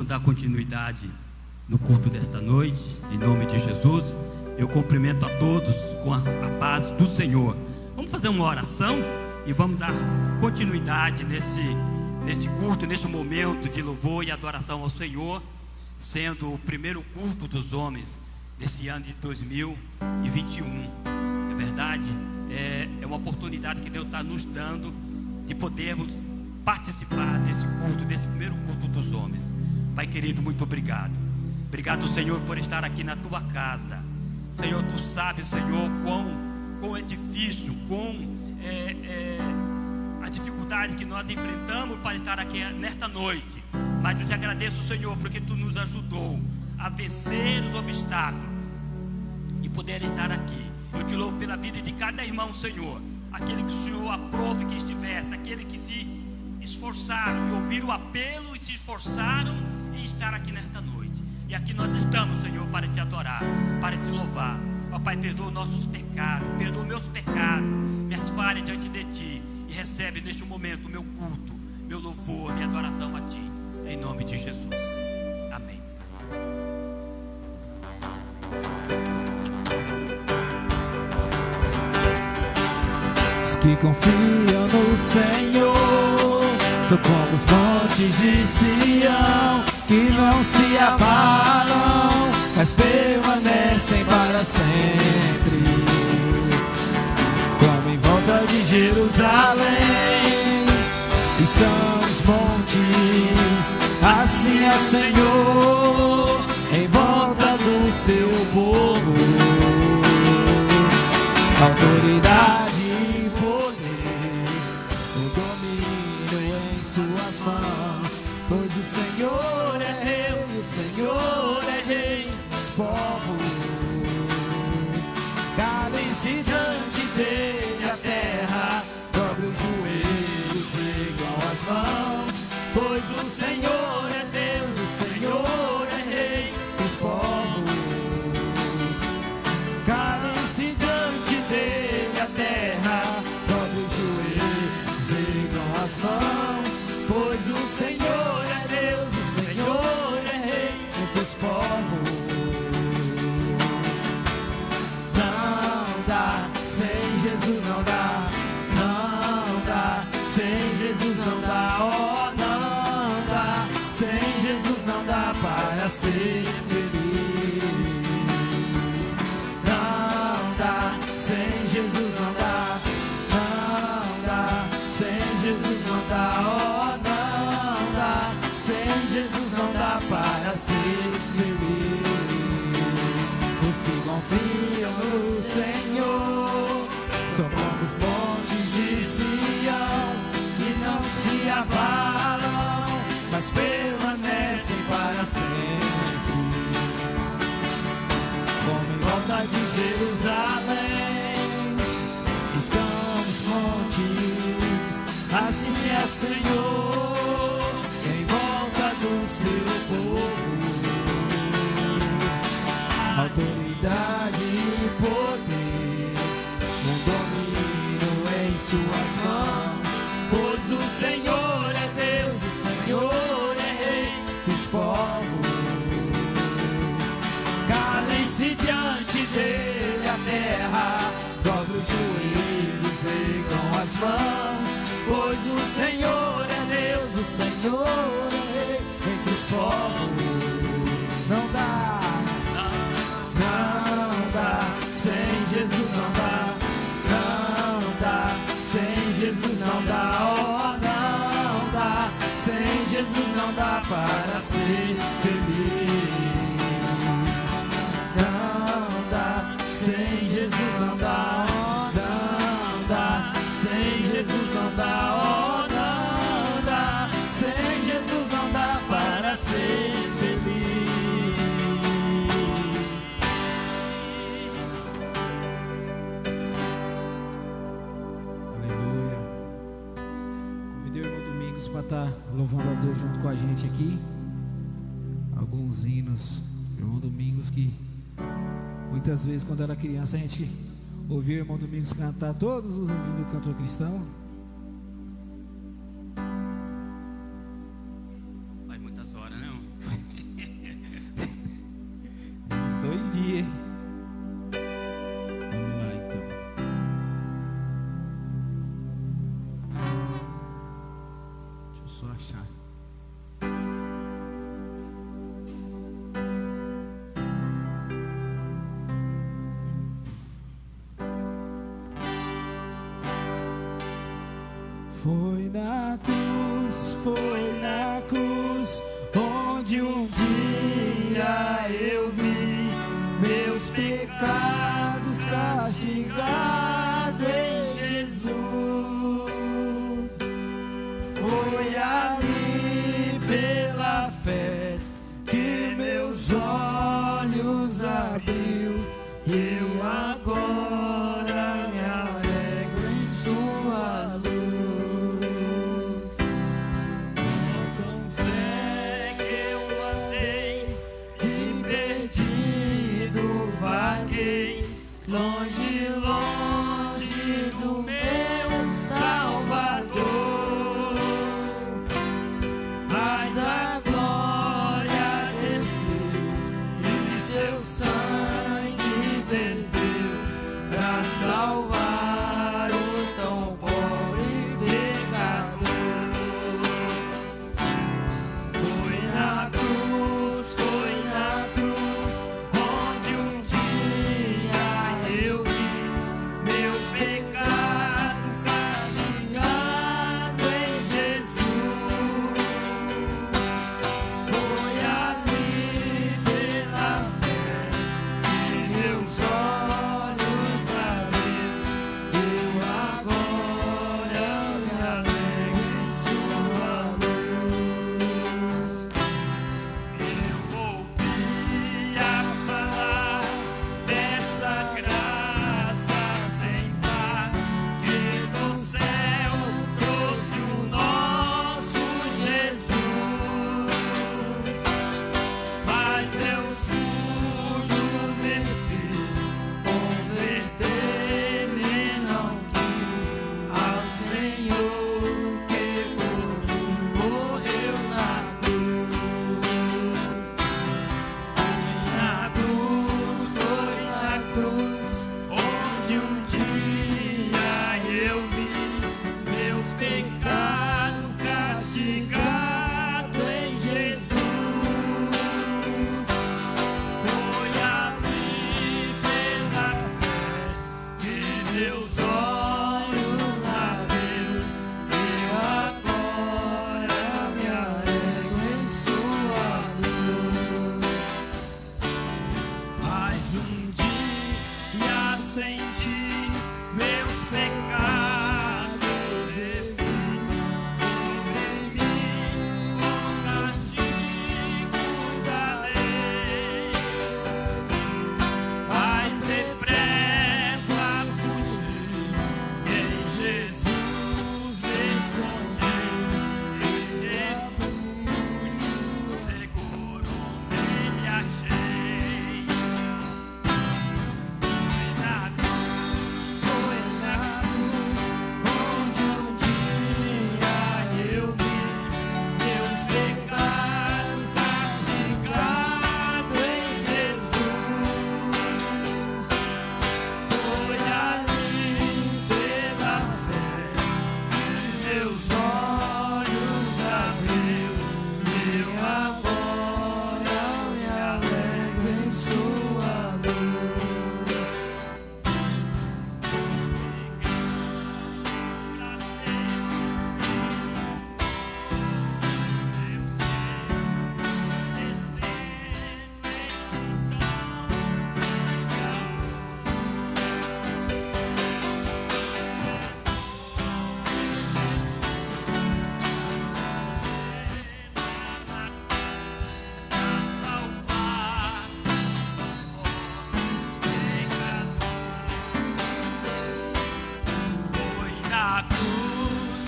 Dar continuidade no culto desta noite, em nome de Jesus. Eu cumprimento a todos com a paz do Senhor. Vamos fazer uma oração e vamos dar continuidade nesse culto, nesse momento de louvor e adoração ao Senhor, sendo o primeiro culto dos homens nesse ano de 2021. É verdade, é uma oportunidade que Deus está nos dando de podermos participar desse culto, desse primeiro culto dos homens. Pai querido, muito obrigado. Obrigado, Senhor, por estar aqui na tua casa. Senhor, tu sabes, Senhor, quão é difícil, a dificuldade que nós enfrentamos para estar aqui nesta noite. Mas eu te agradeço, Senhor, porque tu nos ajudou a vencer os obstáculos e poder estar aqui. Eu te louvo pela vida de cada irmão, Senhor. Aquele que o Senhor aprove que estivesse, aquele que se esforçaram, que ouviram o apelo e se esforçaram em estar aqui nesta noite. E aqui nós estamos, Senhor, para te adorar, para te louvar. Ó Pai, perdoa nossos pecados, perdoa meus pecados, minhas falhas diante de ti. E recebe neste momento o meu culto, meu louvor, minha adoração a ti, em nome de Jesus. Amém. Os que confiam no Senhor são como os montes de Sião, que não se abalam, mas permanecem para sempre. Como em volta de Jerusalém estão os montes, assim é o Senhor em volta do seu povo. Autoridade e poder, o domínio em suas mãos, pois o Senhor é Rei, o Senhor é Rei dos povos. Calem-se diante dele a terra, dobre os joelhos, ergam as mãos, pois o Senhor é Deus, o Senhor é Rei dos povos. Calem-se diante dele a terra, dobre os joelhos, ergam as mãos, pois o Senhor é Deus, o Senhor é Rei entre os povos. Não dá, sem Jesus não dá, não dá, sem Jesus não dá, oh não dá, sem Jesus não dá para ser feliz. Não dá, sem Jesus não dá, não dá, sem Jesus não dá, oh não dá, sem Jesus não dá para ser feliz. Os que confiam no Senhor são como os montes de Sião, que não se abalam, mas permanecem para sempre. Como em volta de Jerusalém estão os montes, assim é o Senhor em volta do seu povo. Autoridade e poder, um domínio em suas mãos, pois o Senhor é Deus, o Senhor é Rei dos povos. Calem-se diante dele a terra, dobre os joelhos, ergam as mãos, pois o Senhor é Deus, o Senhor é Rei entre os povos. Não dá, não dá, sem Jesus não dá, não dá, sem Jesus não dá, oh não dá, sem Jesus não dá para ser feliz. Não dá, sem Jesus não dá, não dá, sem Jesus não dá, oh não dá, sem Jesus não dá para ser feliz. Aleluia. Convidei o irmão Domingos para estar louvando a Deus junto com a gente aqui. Alguns hinos. Irmão Domingos, que muitas vezes quando era criança a gente ouvia o irmão Domingos cantar todos os hinos do cantor cristão. Faz muitas horas, né? Foi na cruz, onde um dia eu vi meus pecados castigados em Jesus. Foi ali pela fé que meus olhos abriu, e eu agora me alegro em sua luz. Tão cego eu andei e perdido vaguei, longe, longe do meu Salvador. Mas a glória desceu e seu sangue verteu pra salvar o tão pobre pecador. Foi na cruz, onde um dia eu vi meus pecados castigados em Jesus. Foi ali pela fé que meus olhos abriu, eu agora me alegro em sua luz. Eu ouvia falar dessa graça sem par, que do céu trouxe o nosso Jesus. Mas Deus tudo me fez, converter-me não quis ao Senhor que por mim morreu na cruz. Foi na cruz, onde um dia eu vi meus pecados castigados em Jesus. Foi ali pela fé que meus olhos abriu, eu agora me alegro em sua luz. Mas um dia senti meus pecados sobre mim, o castigo da lei. Mas depressa fugi, em Jesus me escondi, e refúgio seguro nele achei. Foi na cruz, onde um dia eu vi meus pecados castigados em Jesus. Foi ali pela fé que meus olhos abriu, eu agora me alegro em sua luz.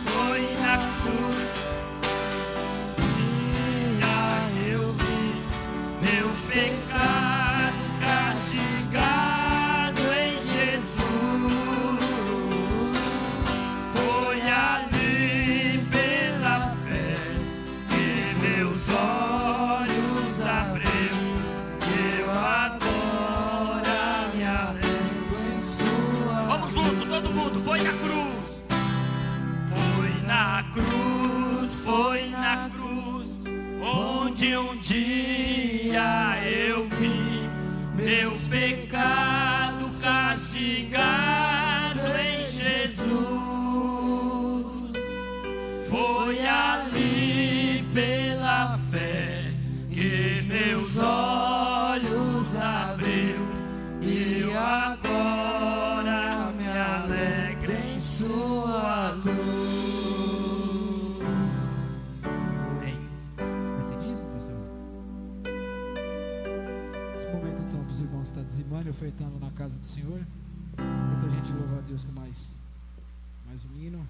Foi na cruz, eu vi meus pecados castigados em Jesus. Foi ali pela fé que meus olhos abriu, eu agora me alegro em sua. Vamos junto, todo mundo. Foi na cruz. Foi na cruz, onde um dia eu vi meus pecados castigados em Jesus. os irmãos estão dizimando e ofertando na casa do Senhor. Enquanto a gente louva a Deus com mais um hino.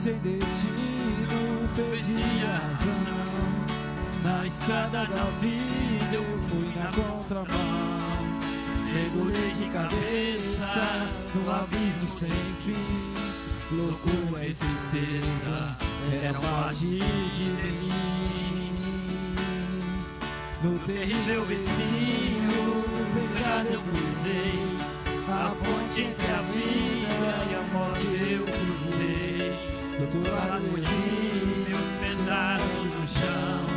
Sem destino, perdi a razão. Na estrada da vida eu fui na contramão. Mergulhei de cabeça no abismo sem fim. Loucura e tristeza eram parte de mim. No terrível espinho do pecado eu cruzei. A ponte entre a vida e a morte eu cruzei. Do outro lado eu vi meus pedaços no chão.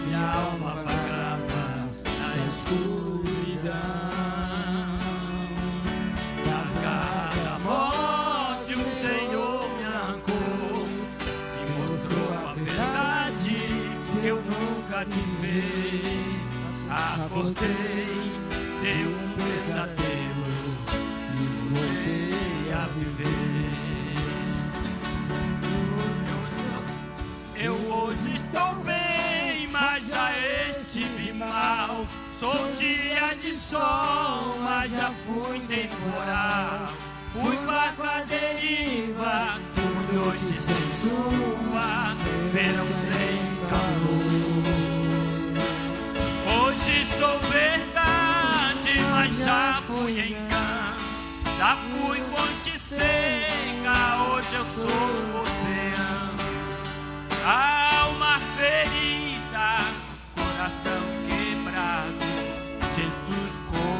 Minha alma vagava na escuridão. Das garras da morte o Senhor me arrancou e mostrou a verdade que eu nunca quis ver. Acordei, dei um pesadelo e voltei a viver. Eu hoje estou bem, mas já estive mal. Sou dia de sol, mas já fui temporal. Fui barco à deriva, fui noite sem chuva, verão sem calor. Hoje sou verdade, mas já fui engano. Já fui fonte seca, hoje eu sou oceano. Alma ferida, coração quebrado, Jesus consertou.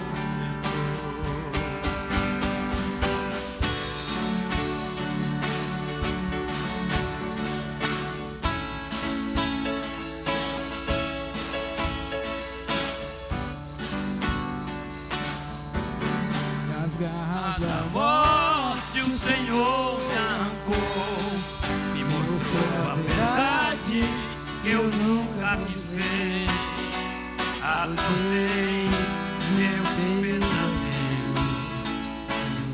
Nas garras da morte o Senhor me arrancou, me mostrou a verdade que eu nunca quis ver. Acordei, meu pesadelo,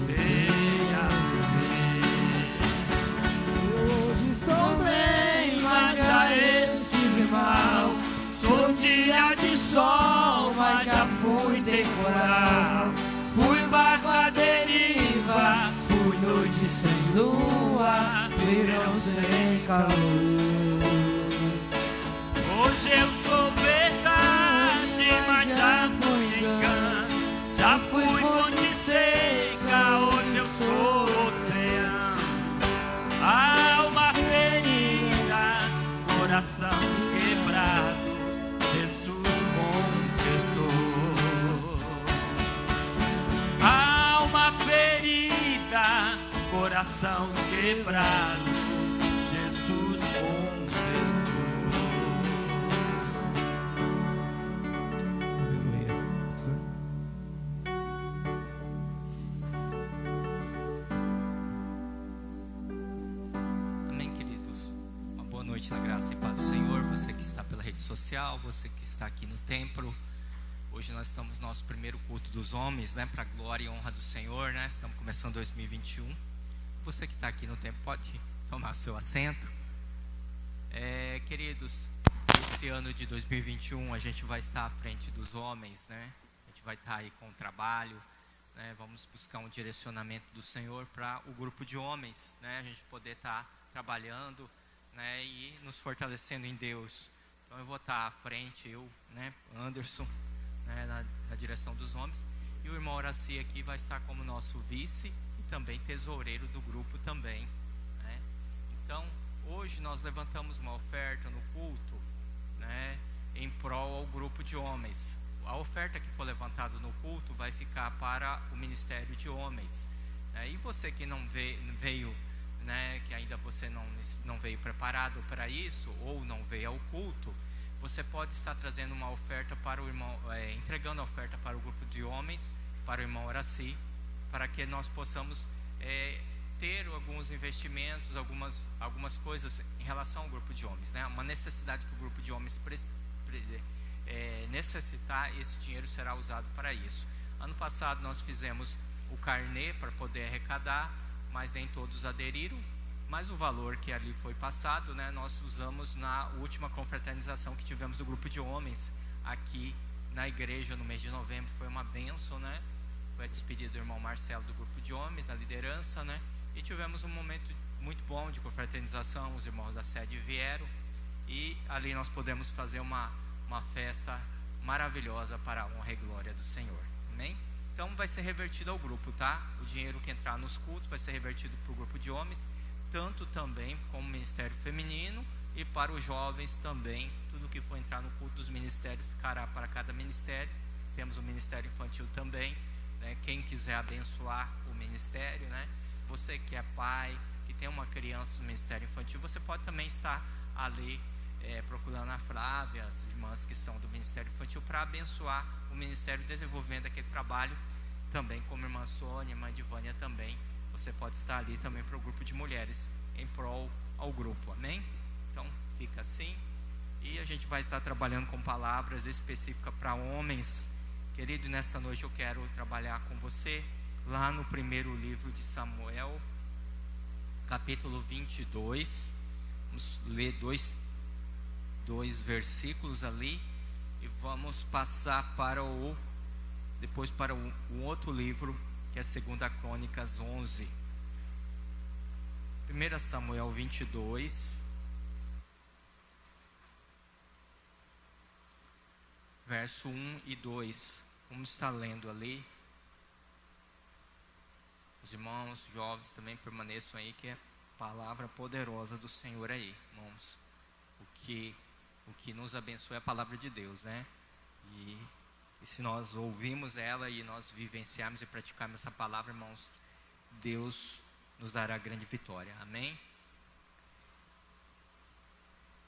voltei a viver. Hoje estou bem, mas já estive mal. Sou dia de sol, mas já fui temporal. Fui barco à deriva, fui noite sem lua, verão sem calor. Hoje eu sou verdade, mas já fui engano. Já fui fonte seca, hoje eu sou oceano. Alma ferida, coração quebrado, Jesus consertou. Alma ferida, coração quebrado, Jesus consertou. Amém, queridos. Uma boa noite na graça e paz do Senhor. Você que está pela rede social, você que está aqui no templo. Hoje nós estamos no nosso primeiro culto dos homens, né? Para a glória e honra do Senhor, né? Estamos começando 2021. Você que está aqui no templo pode tomar seu assento. Queridos, esse ano de 2021 a gente vai estar à frente dos homens, né? A gente vai estar aí com o trabalho, né? Vamos buscar um direcionamento do Senhor para o grupo de homens, né? A gente poder estar trabalhando, né? E nos fortalecendo em Deus. Então eu vou estar à frente, eu, né? Anderson, né? Na direção dos homens. E o irmão Horaci aqui vai estar como nosso vice e também tesoureiro do grupo também, né? Então hoje nós levantamos uma oferta no culto, né, em prol ao grupo de homens. A oferta que for levantada no culto vai ficar para o ministério de homens, né? E você que não veio, né, que ainda você não veio preparado para isso, ou não veio ao culto, você pode estar trazendo uma oferta para o irmão, entregando a oferta para o grupo de homens, para o irmão Horaci, para que nós possamos ter alguns investimentos, algumas coisas em relação ao grupo de homens, né? Uma necessidade que o grupo de homens necessitar, esse dinheiro será usado para isso. Ano passado nós fizemos o carnê para poder arrecadar, mas nem todos aderiram. Mas o valor que ali foi passado, né, nós usamos na última confraternização que tivemos do grupo de homens aqui na igreja no mês de novembro. Foi uma bênção, né? Foi a despedida do irmão Marcelo do grupo de homens, da liderança, né? E tivemos um momento muito bom de confraternização. Os irmãos da sede vieram e ali nós podemos fazer uma festa maravilhosa para a honra e glória do Senhor. Amém? Então vai ser revertido ao grupo, tá? O dinheiro que entrar nos cultos vai ser revertido para o grupo de homens, tanto também como ministério feminino, e para os jovens também. Tudo que for entrar no culto dos ministérios ficará para cada ministério. Temos o ministério infantil também, né? Quem quiser abençoar o ministério, né? Você que é pai, que tem uma criança no ministério infantil, você pode também estar ali procurando a Flávia, as irmãs que são do ministério infantil, para abençoar o ministério de desenvolvimento daquele trabalho, também como a irmã Sônia, a irmã Divânia também. Você pode estar ali também para o grupo de mulheres, em prol ao grupo, amém? Então fica assim, e a gente vai estar trabalhando com palavras específicas para homens. Querido, nessa noite eu quero trabalhar com você lá no primeiro livro de Samuel, capítulo 22. Vamos ler dois versículos ali e vamos passar depois para um outro livro, que é 2 Crônicas 11. 1 Samuel 22, verso 1 e 2. Vamos estar lendo ali. Os irmãos jovens também permaneçam aí, que é palavra poderosa do Senhor aí, irmãos. O que nos abençoa é a palavra de Deus, né? E se nós ouvimos ela e nós vivenciarmos e praticarmos essa palavra, irmãos, Deus nos dará grande vitória, amém?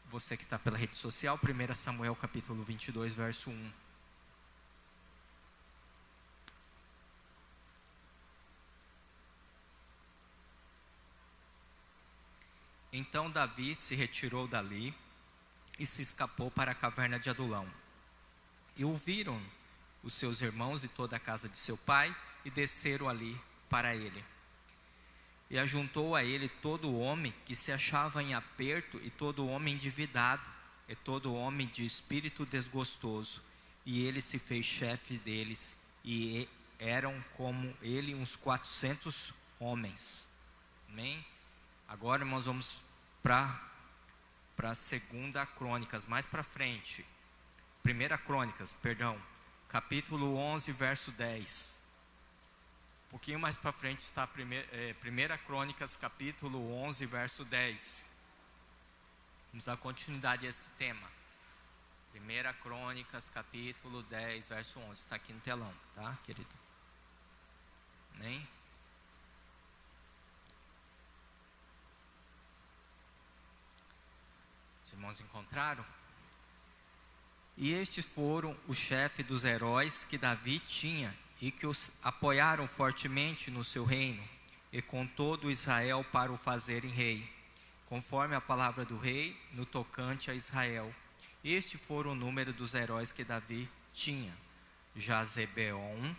Você que está pela rede social, 1 Samuel capítulo 22, verso 1. Então Davi se retirou dali e se escapou para a caverna de Adulão. E ouviram os seus irmãos e toda a casa de seu pai, e desceram ali para ele. E ajuntou a ele todo homem que se achava em aperto, e todo homem endividado, e todo homem de espírito desgostoso. E ele se fez chefe deles, e eram como ele uns 400 homens. Amém? Agora, irmãos, vamos para 2 Crônicas, mais para frente. 1 Crônicas, capítulo 11, verso 10. Um pouquinho mais para frente está 1 Crônicas, capítulo 11, verso 10. Vamos dar continuidade a esse tema. 1 Crônicas, capítulo 10, verso 11. Está aqui no telão, tá, querido? Amém? Os irmãos encontraram? E estes foram os chefes dos heróis que Davi tinha, e que os apoiaram fortemente no seu reino, e com todo Israel para o fazerem rei, conforme a palavra do rei no tocante a Israel. Este foram o número dos heróis que Davi tinha: Jazebeon,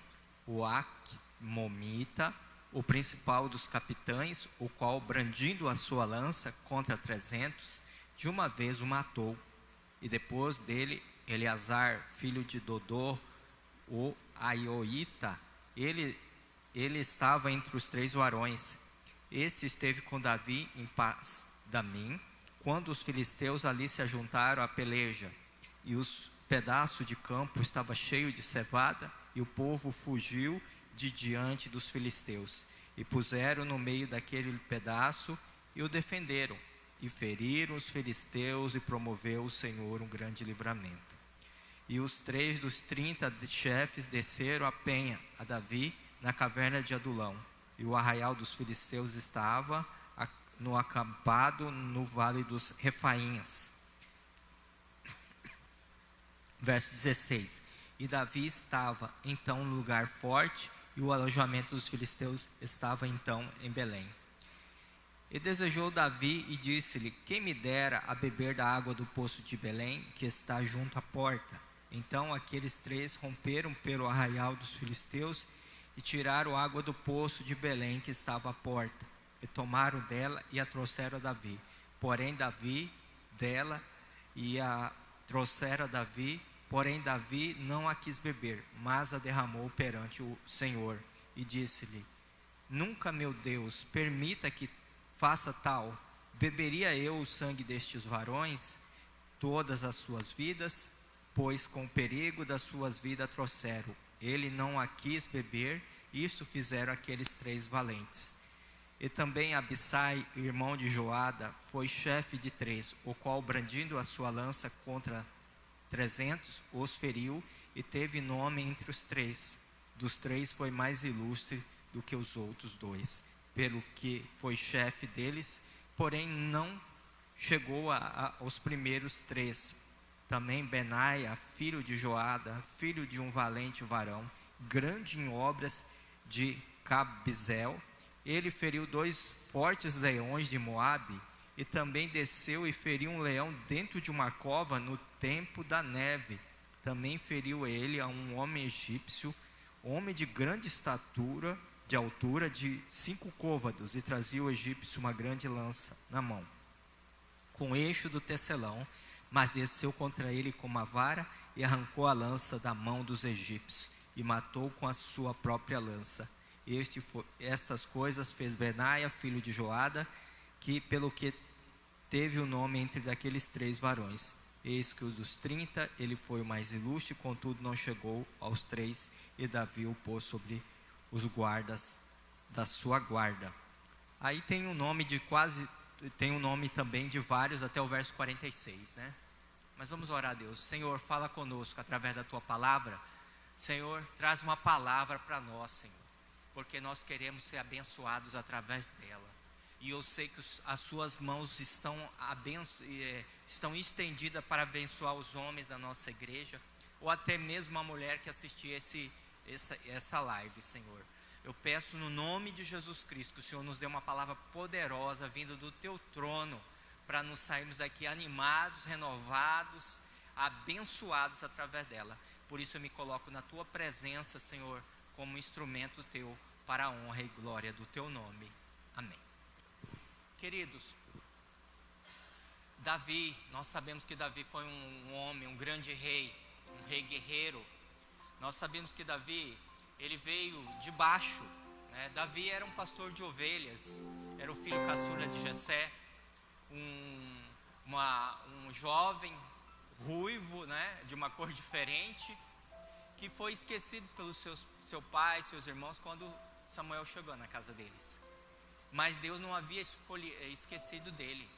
o Acmomita, o principal dos capitães, o qual, brandindo a sua lança contra 300, de uma vez o matou. E depois dele, Eleazar, filho de Dodô, o Aioíta, ele estava entre os 3 varões. Esse esteve com Davi em Pas-damim, quando os filisteus ali se ajuntaram à peleja, e os pedaços de campo estava cheio de cevada, e o povo fugiu de diante dos filisteus, e puseram no meio daquele pedaço, e o defenderam, e feriram os filisteus, e promoveu o Senhor um grande livramento. E os 3 dos 30 chefes desceram a penha a Davi na caverna de Adulão, e o arraial dos filisteus estava no acampado no vale dos Refaíns. Verso 16. E Davi estava então no lugar forte, e o alojamento dos filisteus estava então em Belém. E desejou Davi e disse-lhe: quem me dera a beber da água do poço de Belém, que está junto à porta? Então aqueles 3 romperam pelo arraial dos filisteus e tiraram água do poço de Belém, que estava à porta, e tomaram dela e a trouxeram a Davi. Porém Davi não a quis beber, mas a derramou perante o Senhor. E disse-lhe: nunca, meu Deus, permita que faça tal. Beberia eu o sangue destes varões todas as suas vidas? Pois com o perigo das suas vidas trouxeram. Ele não a quis beber. Isto fizeram aqueles 3 valentes. E também Abissai, irmão de Joada, foi chefe de 3, o qual, brandindo a sua lança contra 300, os feriu, e teve nome entre os 3. Dos 3 foi mais ilustre do que os outros 2, pelo que foi chefe deles, porém não chegou aos primeiros 3. Também Benaia, filho de Joada, filho de um valente varão, grande em obras de Cabzel, ele feriu 2 fortes leões de Moabe, e também desceu e feriu um leão dentro de uma cova no tempo da neve. Também feriu ele a um homem egípcio, homem de grande estatura, de altura de 5 côvados, e trazia o egípcio uma grande lança na mão, com eixo do tecelão, mas desceu contra ele com uma vara e arrancou a lança da mão dos egípcios, e matou com a sua própria lança. Estas coisas fez Benaia, filho de Joada, que pelo que teve o nome entre daqueles 3 varões. Eis que os dos 30, ele foi o mais ilustre, contudo não chegou aos 3, e Davi o pôs sobre os guardas da sua guarda. Aí tem um nome também de vários até o verso 46, né? Mas vamos orar a Deus. Senhor, fala conosco através da tua palavra. Senhor, traz uma palavra para nós, Senhor, porque nós queremos ser abençoados através dela. E eu sei que as suas mãos estão estendidas para abençoar os homens da nossa igreja, ou até mesmo a mulher que assistir essa live, Senhor. Eu peço no nome de Jesus Cristo que o Senhor nos dê uma palavra poderosa vinda do teu trono, para nos sairmos daqui animados, renovados, abençoados através dela. Por isso eu me coloco na tua presença, Senhor, como instrumento teu, para a honra e glória do teu nome. Amém. Queridos, Davi, nós sabemos que Davi foi um homem, um grande rei, um rei guerreiro. Nós sabemos que Davi, ele veio de baixo, né? Davi era um pastor de ovelhas, era o filho caçula de Jessé, um jovem ruivo, né? De uma cor diferente, que foi esquecido pelos seu pai, seus irmãos, quando Samuel chegou na casa deles. Mas Deus não havia esquecido dele,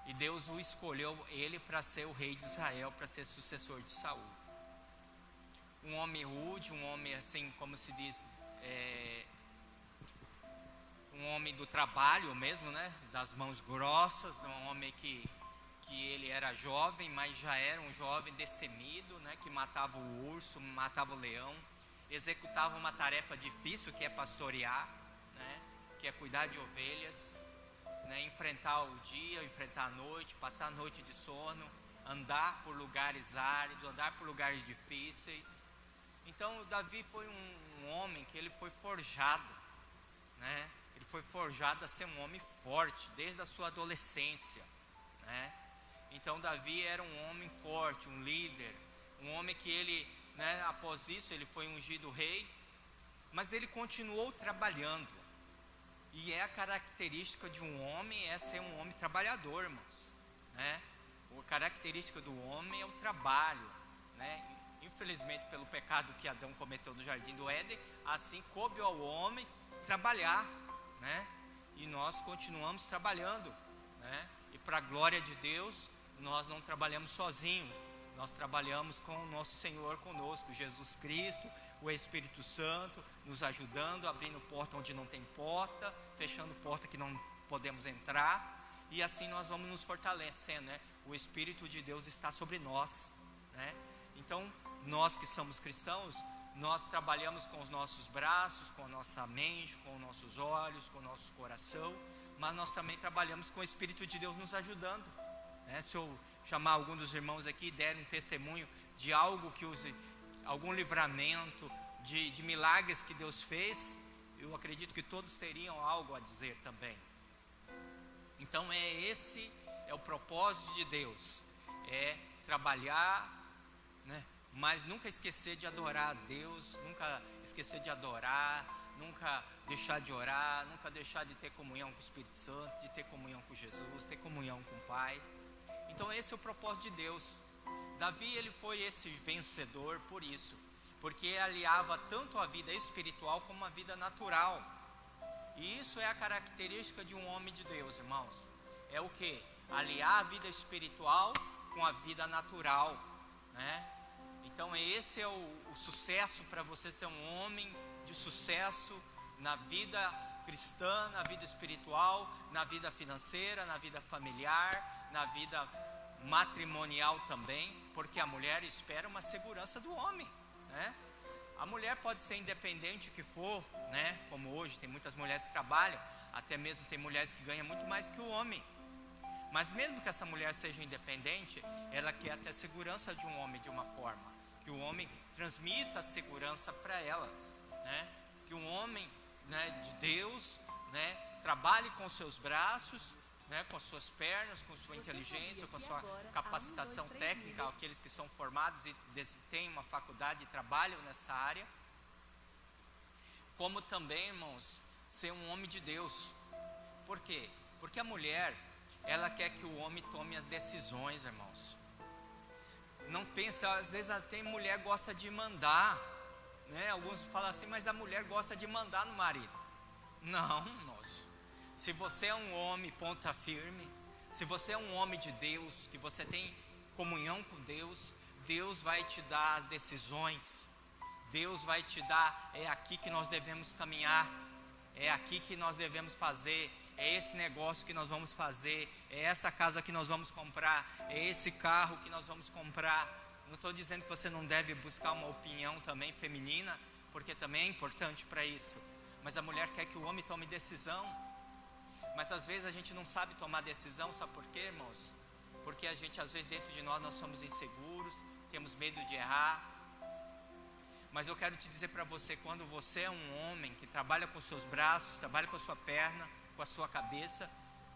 e Deus o escolheu ele para ser o rei de Israel, para ser sucessor de Saul. Um homem rude, um homem assim, como se diz, um homem do trabalho mesmo, né? Das mãos grossas, um homem que ele era jovem, mas já era um jovem destemido, né? Que matava o urso, matava o leão, executava uma tarefa difícil, que é pastorear, né? Que é cuidar de ovelhas, né? Enfrentar o dia, enfrentar a noite, passar a noite de sono, andar por lugares áridos, andar por lugares difíceis. Então Davi foi um homem que ele foi forjado, né? Ele foi forjado a ser um homem forte desde a sua adolescência, né? Então Davi era um homem forte, um líder, um homem que ele, né, após isso ele foi ungido rei, mas ele continuou trabalhando. E a característica de um homem é ser um homem trabalhador, irmãos, né? A característica do homem é o trabalho, né? Infelizmente, pelo pecado que Adão cometeu no jardim do Éden, assim coube ao homem trabalhar, né? E nós continuamos trabalhando, né? E para a glória de Deus, nós não trabalhamos sozinhos, nós trabalhamos com o nosso Senhor conosco, Jesus Cristo, o Espírito Santo, nos ajudando, abrindo porta onde não tem porta, fechando porta que não podemos entrar, e assim nós vamos nos fortalecendo, né? O Espírito de Deus está sobre nós, né? Então nós que somos cristãos, nós trabalhamos com os nossos braços, com a nossa mente, com os nossos olhos, com o nosso coração, mas nós também trabalhamos com o Espírito de Deus nos ajudando, né? Se eu chamar algum dos irmãos aqui e der um testemunho de algo que algum livramento, de milagres que Deus fez, eu acredito que todos teriam algo a dizer também. Então esse é o propósito de Deus, é trabalhar, né? Mas nunca esquecer de adorar a Deus, nunca esquecer de adorar, nunca deixar de orar, nunca deixar de ter comunhão com o Espírito Santo, de ter comunhão com Jesus, ter comunhão com o Pai. Então esse é o propósito de Deus. Davi, ele foi esse vencedor por isso, porque aliava tanto a vida espiritual como a vida natural. E isso é a característica de um homem de Deus, irmãos. É o que? Aliar a vida espiritual com a vida natural, né? Então esse é o sucesso para você ser um homem de sucesso na vida cristã, na vida espiritual, na vida financeira, na vida familiar, na vida matrimonial também, porque a mulher espera uma segurança do homem, né? A mulher pode ser independente que for, né? Como hoje tem muitas mulheres que trabalham, até mesmo tem mulheres que ganham muito mais que o homem. Mas mesmo que essa mulher seja independente, ela quer ter segurança de um homem de uma forma, que o homem transmita segurança para ela, né? Que um homem, né, de Deus, né, trabalhe com seus braços, né, com as suas pernas, com sua inteligência, com a sua capacitação técnica, aqueles que são formados e têm uma faculdade e trabalham nessa área. Como também, irmãos, ser um homem de Deus. Por quê? Porque a mulher, ela quer que o homem tome as decisões, irmãos. Não pensa, às vezes até mulher gosta de mandar, né? Alguns falam assim, mas a mulher gosta de mandar no marido. Não, irmãos. Se você é um homem ponta firme, se você é um homem de Deus, que você tem comunhão com Deus, Deus vai te dar as decisões. Deus vai te dar, é aqui que nós devemos caminhar, é aqui que nós devemos fazer, é esse negócio que nós vamos fazer, é essa casa que nós vamos comprar, é esse carro que nós vamos comprar. Não estou dizendo que você não deve buscar uma opinião também feminina, porque também é importante para isso. Mas a mulher quer que o homem tome decisão. Mas às vezes a gente não sabe tomar decisão, sabe por quê, irmãos? Porque a gente, às vezes, dentro de nós somos inseguros, temos medo de errar. Mas eu quero te dizer para você, quando você é um homem que trabalha com seus braços, trabalha com a sua perna, com a sua cabeça,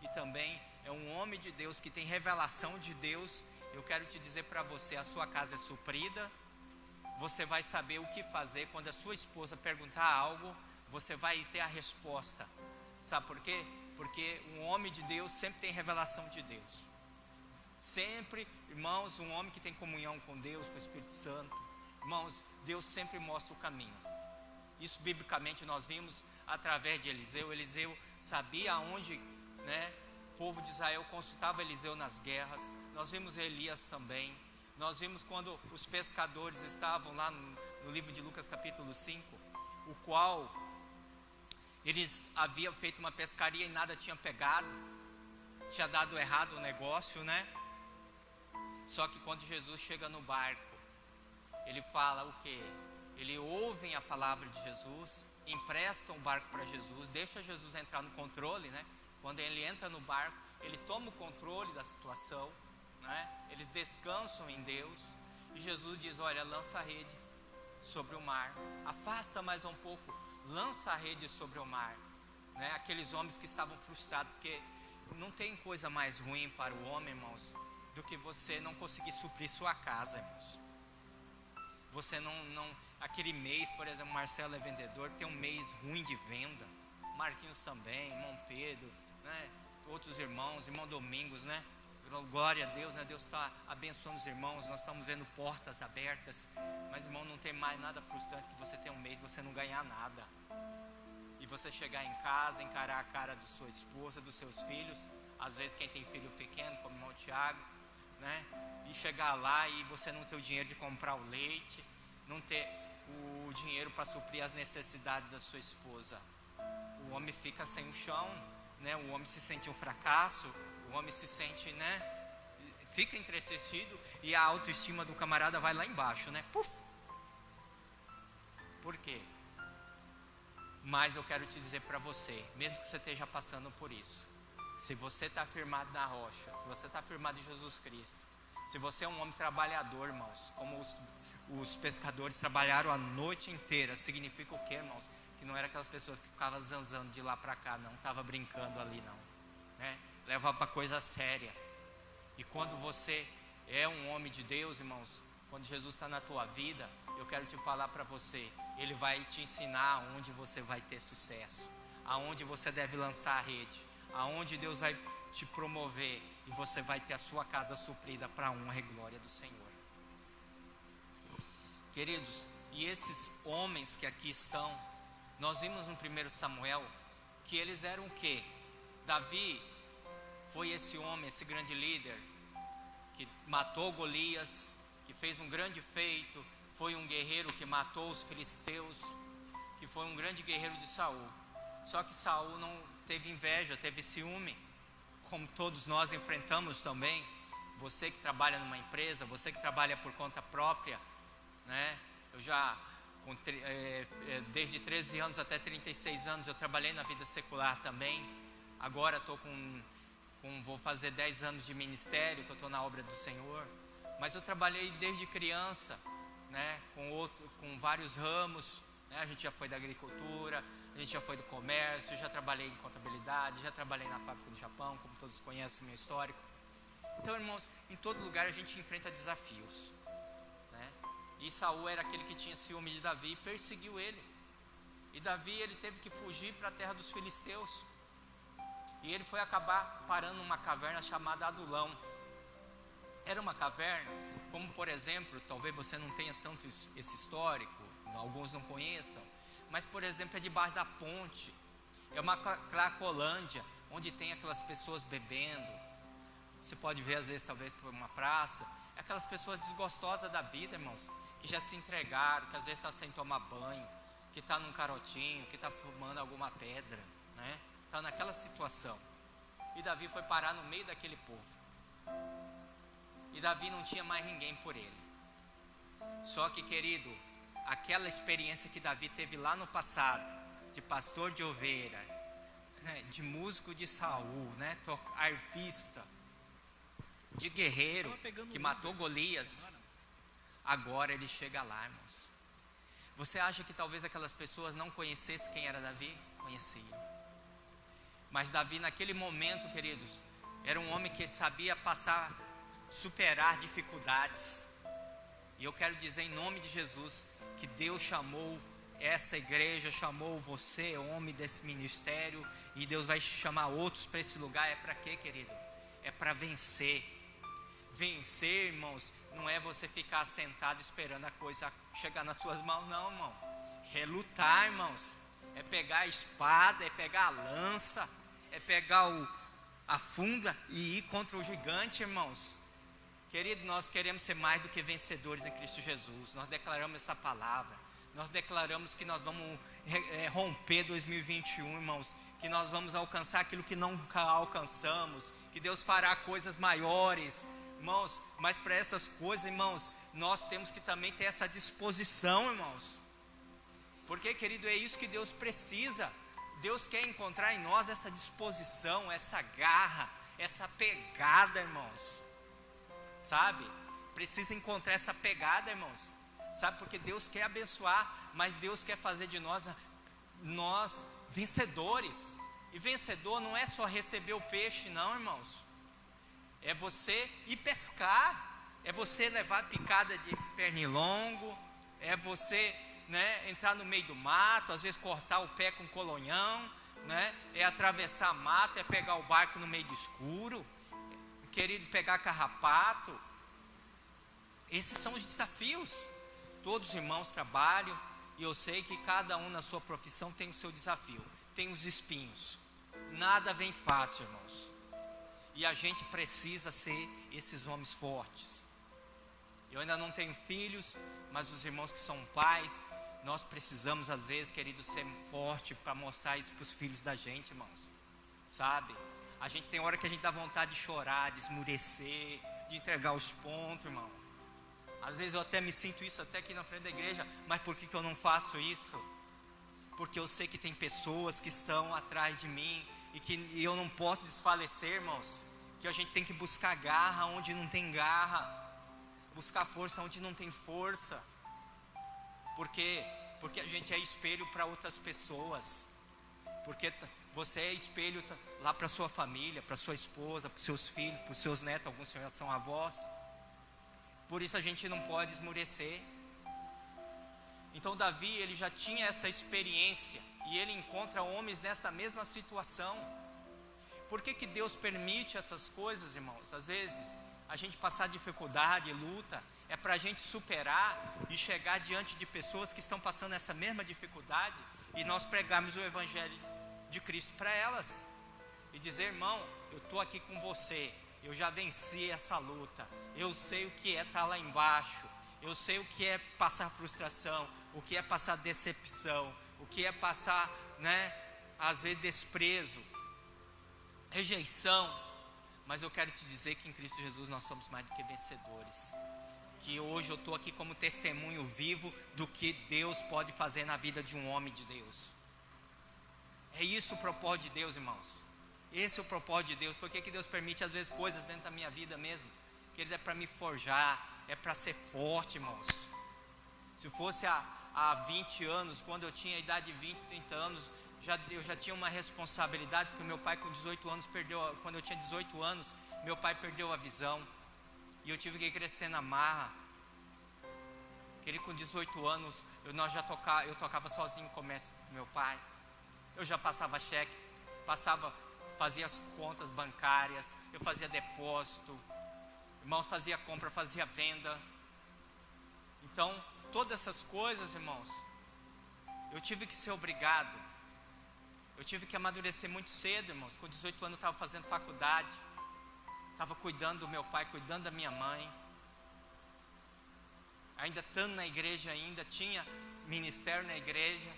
e também é um homem de Deus que tem revelação de Deus, eu quero te dizer para você, a sua casa é suprida, você vai saber o que fazer. Quando a sua esposa perguntar algo, você vai ter a resposta. Sabe por quê? Porque um homem de Deus sempre tem revelação de Deus. Sempre, irmãos, um homem que tem comunhão com Deus, com o Espírito Santo, irmãos, Deus sempre mostra o caminho. Isso biblicamente nós vimos através de Eliseu. Eliseu sabia aonde, né, o povo de Israel consultava Eliseu nas guerras. Nós vimos Elias também. Nós vimos quando os pescadores estavam lá no livro de Lucas capítulo 5, o qual eles haviam feito uma pescaria e nada tinha pegado, tinha dado errado o negócio, né? Só que quando Jesus chega no barco, ele fala o quê? Ele ouvem a palavra de Jesus, emprestam o barco para Jesus, deixa Jesus entrar no controle, né? Quando ele entra no barco, ele toma o controle da situação, né? Eles descansam em Deus, e Jesus diz, olha, lança a rede sobre o mar, afasta mais um pouco, lança a rede sobre o mar, né? Aqueles homens que estavam frustrados, porque não tem coisa mais ruim para o homem, irmãos, do que você não conseguir suprir sua casa, irmãos. Você não aquele mês, por exemplo, Marcelo é vendedor, tem um mês ruim de venda, Marquinhos também, irmão Pedro, né? Outros irmãos, irmão Domingos, né? Glória a Deus, né? Deus está abençoando os irmãos, nós estamos vendo portas abertas. Mas, irmão, não tem mais nada frustrante que você ter um mês, você não ganhar nada, e você chegar em casa, encarar a cara de sua esposa, dos seus filhos, às vezes quem tem filho pequeno, como o irmão Tiago, né? E chegar lá e você não ter o dinheiro de comprar o leite, não ter o dinheiro para suprir as necessidades da sua esposa. O homem fica sem o chão, né? O homem se sente um fracasso, o homem se sente, né? Fica entristecido, e a autoestima do camarada vai lá embaixo, né? Puf! quê? Mas eu quero te dizer para você, mesmo que você esteja passando por isso, se você está firmado na rocha, se você está firmado em Jesus Cristo, se você é um homem trabalhador, irmãos, como os pescadores trabalharam a noite inteira, significa o quê, irmãos? Que não era aquelas pessoas que ficavam zanzando de lá para cá, não, estava brincando ali, não, né? Levava coisa séria. E quando você é um homem de Deus, irmãos, quando Jesus está na tua vida, eu quero te falar para você, Ele vai te ensinar aonde você vai ter sucesso, aonde você deve lançar a rede, aonde Deus vai te promover, e você vai ter a sua casa suprida para a honra e glória do Senhor. Queridos, e esses homens que aqui estão, nós vimos no 1 Samuel, que eles eram o quê? Davi foi esse homem, esse grande líder, que matou Golias, que fez um grande feito, foi um guerreiro que matou os filisteus, que foi um grande guerreiro de Saul. Só que Saul não teve inveja, teve ciúme, como todos nós enfrentamos também. Você que trabalha numa empresa, você que trabalha por conta própria, né? Eu já, desde 13 anos até 36 anos, eu trabalhei na vida secular também. Agora estou vou fazer 10 anos de ministério, que eu estou na obra do Senhor. Mas eu trabalhei desde criança, né? Com vários ramos, né? A gente já foi da agricultura, a gente já foi do comércio, já trabalhei em contabilidade, já trabalhei na fábrica no Japão, como todos conhecem meu histórico. Então, irmãos, em todo lugar a gente enfrenta desafios, né? E Saul era aquele que tinha ciúme de Davi e perseguiu ele. E Davi, ele teve que fugir para a terra dos filisteus. E ele foi acabar parando numa caverna chamada Adulão. Era uma caverna, como por exemplo, talvez você não tenha tanto esse histórico, alguns não conheçam, mas por exemplo é debaixo da ponte, é uma cracolândia, onde tem aquelas pessoas bebendo. Você pode ver às vezes talvez por uma praça, aquelas pessoas desgostosas da vida, irmãos, que já se entregaram, que às vezes está sem tomar banho, que está num carotinho, que está fumando alguma pedra, né? Está naquela situação. E Davi foi parar no meio daquele povo. E Davi não tinha mais ninguém por ele. Só que, querido, aquela experiência que Davi teve lá no passado, de pastor de ovelha, né, de músico de Saul, né, arpista, de guerreiro que matou Golias, agora ele chega lá, irmãos. Você acha que talvez aquelas pessoas não conhecessem quem era Davi? Conheciam. Mas Davi naquele momento, queridos, era um homem que sabia superar dificuldades. E eu quero dizer em nome de Jesus, que Deus chamou essa igreja, chamou você, homem desse ministério, e Deus vai chamar outros para esse lugar. É para quê, querido? É para vencer. Vencer, irmãos, não é você ficar sentado esperando a coisa chegar nas suas mãos, não, irmão. É lutar, irmãos. É pegar a espada, é pegar a lança, é pegar a funda e ir contra o gigante, irmãos. Querido, nós queremos ser mais do que vencedores em Cristo Jesus. Nós declaramos essa palavra. Nós declaramos que nós vamos romper 2021, irmãos. Que nós vamos alcançar aquilo que nunca alcançamos. Que Deus fará coisas maiores, irmãos. Mas para essas coisas, irmãos, nós temos que também ter essa disposição, irmãos. Porque, querido, é isso que Deus precisa. Deus quer encontrar em nós essa disposição, essa garra, essa pegada, irmãos. Sabe? Precisa encontrar essa pegada, irmãos. Sabe? Porque Deus quer abençoar, mas Deus quer fazer de nós vencedores. E vencedor não é só receber o peixe, não, irmãos. É você ir pescar. É você levar picada de pernilongo. É você, né, entrar no meio do mato, às vezes cortar o pé com colonhão, né? É atravessar mato, é pegar o barco no meio do escuro, querido, pegar carrapato. Esses são os desafios. Todos os irmãos trabalham, e eu sei que cada um na sua profissão tem o seu desafio, tem os espinhos. Nada vem fácil, irmãos, e a gente precisa ser esses homens fortes. Eu ainda não tenho filhos, mas os irmãos que são pais, nós precisamos às vezes, querido, ser forte para mostrar isso para os filhos da gente, irmãos. Sabe? A gente tem hora que a gente dá vontade de chorar, de esmurecer, de entregar os pontos, irmão. Às vezes eu até me sinto isso até aqui na frente da igreja, mas por que eu não faço isso? Porque eu sei que tem pessoas que estão atrás de mim e eu não posso desfalecer, irmãos. Que a gente tem que buscar garra onde não tem garra, buscar força onde não tem força. Por quê? Porque a gente é espelho para outras pessoas. Porque você é espelho lá para sua família, para sua esposa, para os seus filhos, para os seus netos, alguns já são avós. Por isso a gente não pode esmurecer. Então Davi, ele já tinha essa experiência, e ele encontra homens nessa mesma situação. Por que Deus permite essas coisas, irmãos? Às vezes a gente passar dificuldade, luta, é para a gente superar e chegar diante de pessoas que estão passando essa mesma dificuldade, e nós pregarmos o Evangelho de Cristo para elas, e dizer: irmão, eu estou aqui com você, eu já venci essa luta, eu sei o que é estar lá embaixo, eu sei o que é passar frustração, o que é passar decepção, o que é passar, às vezes desprezo, rejeição. Mas eu quero te dizer que em Cristo Jesus nós somos mais do que vencedores. Que hoje eu estou aqui como testemunho vivo do que Deus pode fazer na vida de um homem de Deus. É isso o propósito de Deus, irmãos. Esse é o propósito de Deus. Por que Deus permite às vezes coisas dentro da minha vida mesmo? Que Ele é para me forjar, é para ser forte, irmãos. Se fosse há 20 anos, quando eu tinha a idade de 20, 30 anos, eu já tinha uma responsabilidade, porque meu pai com 18 anos quando eu tinha 18 anos, meu pai perdeu a visão, e eu tive que crescer na marra. Ele com 18 anos, eu tocava sozinho no comércio com meu pai, eu já passava cheque, fazia as contas bancárias, eu fazia depósito, irmãos, fazia compra, fazia venda. Então, todas essas coisas, irmãos, eu tive que ser obrigado. Eu tive que amadurecer muito cedo, irmãos. Com 18 anos eu estava fazendo faculdade, estava cuidando do meu pai, cuidando da minha mãe, ainda estando na igreja, tinha ministério na igreja.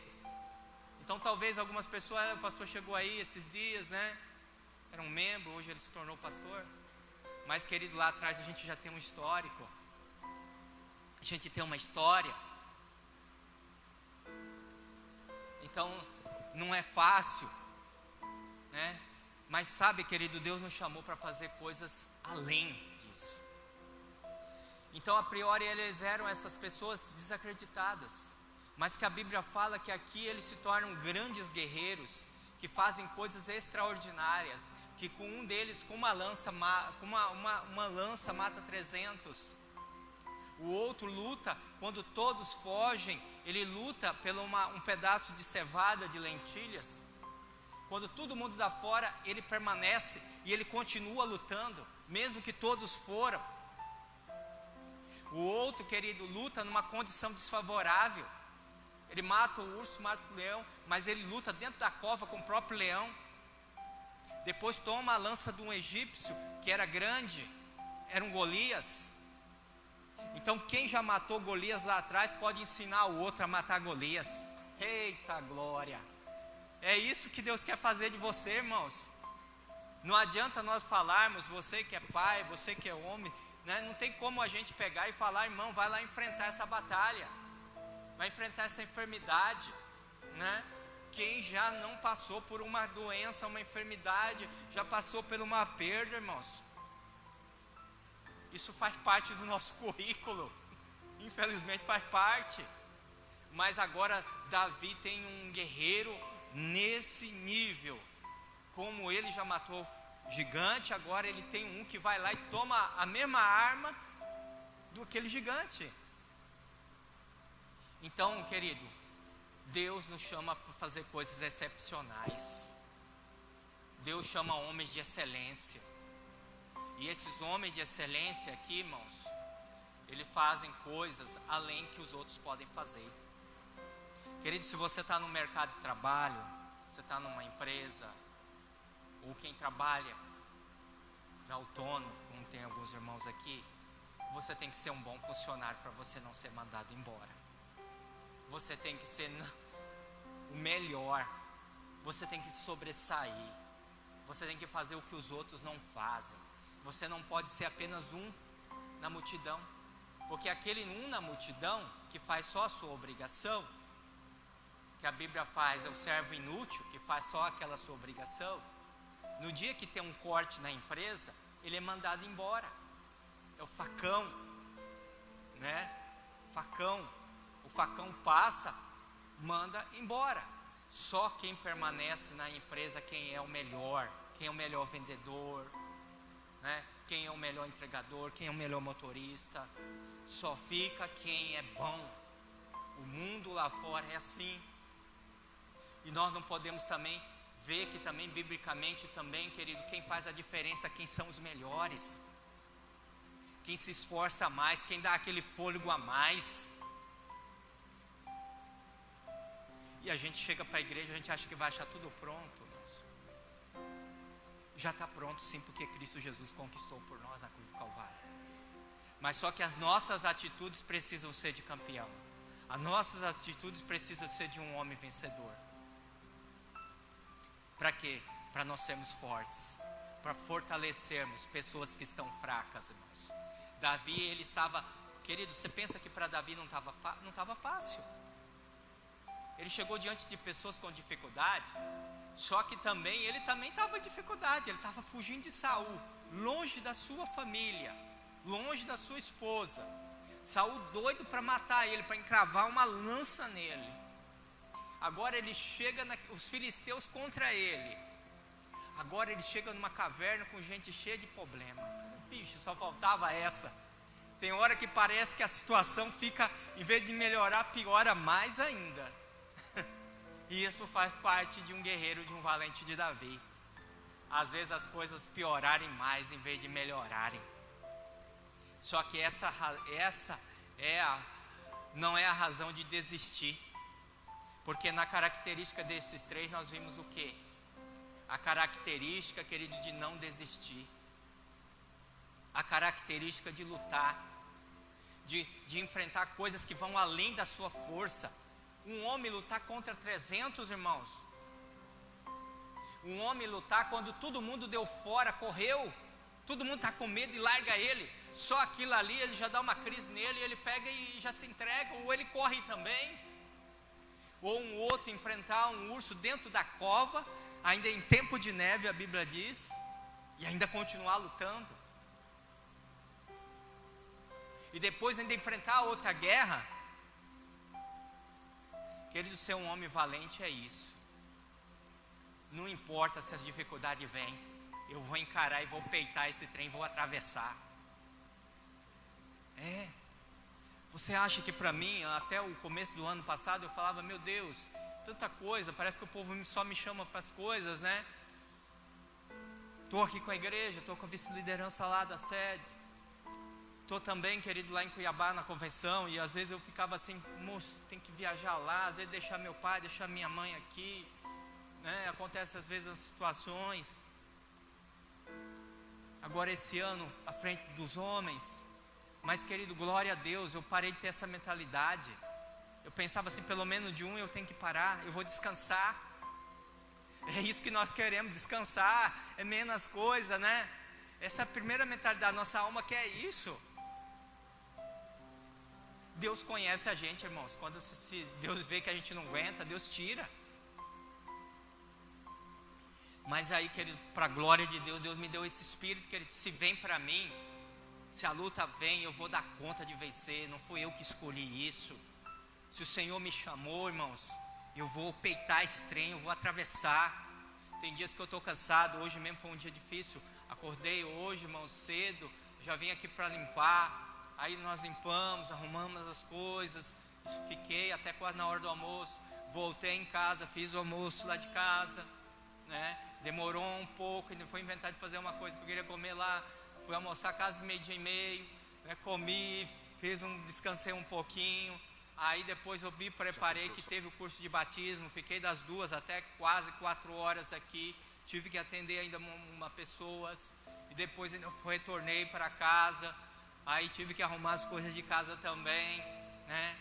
Então talvez algumas pessoas: o pastor chegou aí esses dias, era um membro, hoje ele se tornou pastor. Mas querido, lá atrás a gente já tem um histórico, a gente tem uma história. Então não é fácil, mas sabe, querido, Deus nos chamou para fazer coisas além disso. Então a priori eles eram essas pessoas desacreditadas, mas que a Bíblia fala que aqui eles se tornam grandes guerreiros, que fazem coisas extraordinárias, que com um deles, com uma lança mata 300. O outro luta, quando todos fogem, ele luta por um pedaço de cevada, de lentilhas. Quando todo mundo dá fora, ele permanece e ele continua lutando, mesmo que todos foram. O outro, querido, luta numa condição desfavorável. Ele mata o urso, mata o leão, mas ele luta dentro da cova com o próprio leão. Depois toma a lança de um egípcio, que era grande, era um Golias. Então quem já matou Golias lá atrás pode ensinar o outro a matar Golias. Eita glória! É isso que Deus quer fazer de você, irmãos. Não adianta nós falarmos, você que é pai, você que é homem, não tem como a gente pegar e falar: irmão, vai lá enfrentar essa batalha, vai enfrentar essa enfermidade, Quem já não passou por uma doença, uma enfermidade, já passou por uma perda, irmãos. Isso faz parte do nosso currículo, infelizmente faz parte. Mas agora Davi tem um guerreiro nesse nível. Como ele já matou gigante, agora ele tem um que vai lá e toma a mesma arma do aquele gigante. Então, querido, Deus nos chama para fazer coisas excepcionais. Deus chama homens de excelência. E esses homens de excelência aqui, irmãos, eles fazem coisas além que os outros podem fazer. Querido, se você está no mercado de trabalho, você está numa empresa, ou quem trabalha autônomo, como tem alguns irmãos aqui, você tem que ser um bom funcionário para você não ser mandado embora. Você tem que ser o melhor. Você tem que sobressair. Você tem que fazer o que os outros não fazem. Você não pode ser apenas um na multidão. Porque aquele um na multidão que faz só a sua obrigação, que a Bíblia faz, é o servo inútil, que faz só aquela sua obrigação, no dia que tem um corte na empresa, ele é mandado embora. É o facão, né? O facão passa, manda embora. Só quem permanece na empresa, quem é o melhor vendedor, né? Quem é o melhor entregador, quem é o melhor motorista, só fica quem é bom. O mundo lá fora é assim. E nós não podemos também ver que também, biblicamente também, querido, quem faz a diferença, quem são os melhores, quem se esforça mais, quem dá aquele fôlego a mais. E a gente chega para a igreja, a gente acha que vai achar tudo pronto, irmãos. Já está pronto sim, porque Cristo Jesus conquistou por nós na cruz do Calvário. Mas só que as nossas atitudes precisam ser de campeão. As nossas atitudes precisam ser de um homem vencedor. Para quê? Para nós sermos fortes, para fortalecermos pessoas que estão fracas, irmãos. Davi, ele estava, querido, você pensa que para Davi não estava fácil. Ele chegou diante de pessoas com dificuldade, só que também, ele também estava em dificuldade, ele estava fugindo de Saul, longe da sua família, longe da sua esposa. Saul doido para matar ele, para encravar uma lança nele. Agora ele chega, os filisteus contra ele. Agora ele chega numa caverna com gente cheia de problema. Bicho, só faltava essa. Tem hora que parece que a situação fica, em vez de melhorar, piora mais ainda. E isso faz parte de um guerreiro, de um valente de Davi. Às vezes as coisas piorarem mais em vez de melhorarem. Só que essa não é a razão de desistir. Porque na característica desses três nós vimos o quê? A característica, querido, de não desistir. A característica de lutar. De enfrentar coisas que vão além da sua força. Um homem lutar contra 300, irmãos. Um homem lutar quando todo mundo deu fora, correu. Todo mundo está com medo e larga ele. Só aquilo ali, ele já dá uma crise nele, ele pega e já se entrega. Ou ele corre também. Ou um outro enfrentar um urso dentro da cova, ainda em tempo de neve, a Bíblia diz, e ainda continuar lutando. E depois ainda enfrentar outra guerra. Querido, ser um homem valente é isso. Não importa se as dificuldades vêm, eu vou encarar e vou peitar esse trem, vou atravessar. Você acha que para mim, até o começo do ano passado, eu falava, meu Deus, tanta coisa, parece que o povo só me chama para as coisas, né? Estou aqui com a igreja, estou com a vice-liderança lá da sede. Estou também, querido, lá em Cuiabá na convenção, e às vezes eu ficava assim, moço, tem que viajar lá, às vezes deixar meu pai, deixar minha mãe aqui, né? Acontece às vezes as situações. Agora esse ano, à frente dos homens, mas querido, glória a Deus, eu parei de ter essa mentalidade. Eu pensava assim, pelo menos de um eu tenho que parar, eu vou descansar. É isso que nós queremos, descansar, é menos coisa, né? Essa é a primeira mentalidade da nossa alma, que é isso. Deus conhece a gente, irmãos. Quando se Deus vê que a gente não aguenta, Deus tira. Mas aí, querido, para a glória de Deus, Deus me deu esse espírito, querido. Se vem para mim, se a luta vem, eu vou dar conta de vencer. Não fui eu que escolhi isso. Se o Senhor me chamou, irmãos, eu vou peitar esse trem, eu vou atravessar. Tem dias que eu estou cansado. Hoje mesmo foi um dia difícil. Acordei hoje, irmãos, cedo. Já vim aqui para limpar. Aí nós limpamos, arrumamos as coisas. Fiquei até quase na hora do almoço. Voltei em casa, fiz o almoço lá de casa, né? Demorou um pouco, ainda fui inventar de fazer uma coisa que eu queria comer lá. Fui almoçar quase 12:30, né? Comi, descansei um pouquinho. Aí depois eu preparei que teve o curso de batismo. Fiquei das 2 até quase 4 horas aqui. Tive que atender ainda uma pessoas. E depois ainda retornei para casa. Aí tive que arrumar as coisas de casa também, né?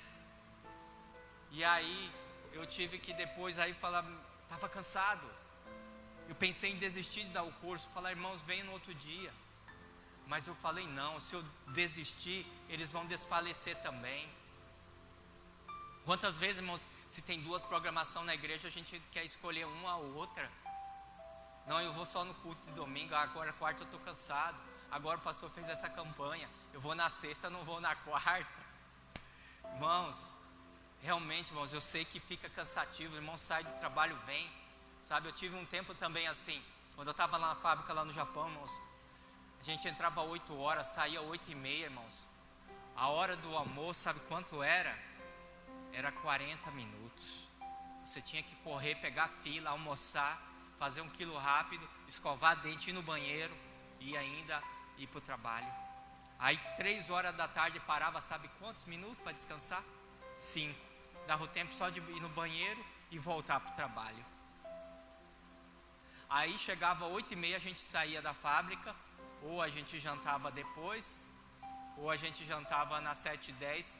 E aí eu tive que depois aí falar, estava cansado. Eu pensei em desistir de dar o curso, falar, irmãos, venham no outro dia. Mas eu falei, não, se eu desistir, eles vão desfalecer também. Quantas vezes, irmãos, se tem 2 programações na igreja, a gente quer escolher uma ou outra. Não, eu vou só no culto de domingo, agora quarta eu estou cansado. Agora o pastor fez essa campanha, eu vou na sexta, não vou na quarta. Irmãos, realmente, irmãos, eu sei que fica cansativo. O irmão sai do trabalho, vem, sabe? Eu tive um tempo também assim, quando eu estava lá na fábrica, lá no Japão, irmãos. A gente entrava 8 horas, saía 8h30, irmãos. A hora do almoço, sabe quanto era? Era 40 minutos. Você tinha que correr, pegar fila, almoçar, fazer 1 quilo rápido, escovar dente, ir no banheiro e ainda ir para o trabalho. Aí 3 horas da tarde parava, sabe quantos minutos para descansar? 5. Dava o tempo só de ir no banheiro e voltar para o trabalho. Aí chegava 8h30, a gente saía da fábrica, ou a gente jantava depois, ou a gente jantava nas 7h10,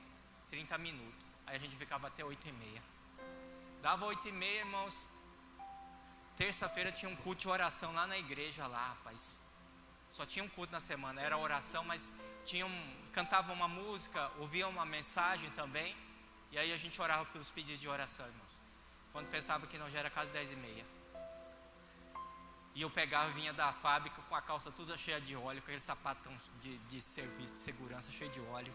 30 minutos. Aí a gente ficava até 8h30. Dava 8h30, irmãos. Terça-feira tinha um culto de oração lá na igreja, lá, rapaz. Só tinha um culto na semana, era oração, mas cantavam uma música, ouviam uma mensagem também. E aí a gente orava pelos pedidos de oração, irmãos. Quando pensava que não, já era quase 10h30. E eu pegava e vinha da fábrica com a calça toda cheia de óleo, com aquele sapatão de serviço, de segurança, cheio de óleo.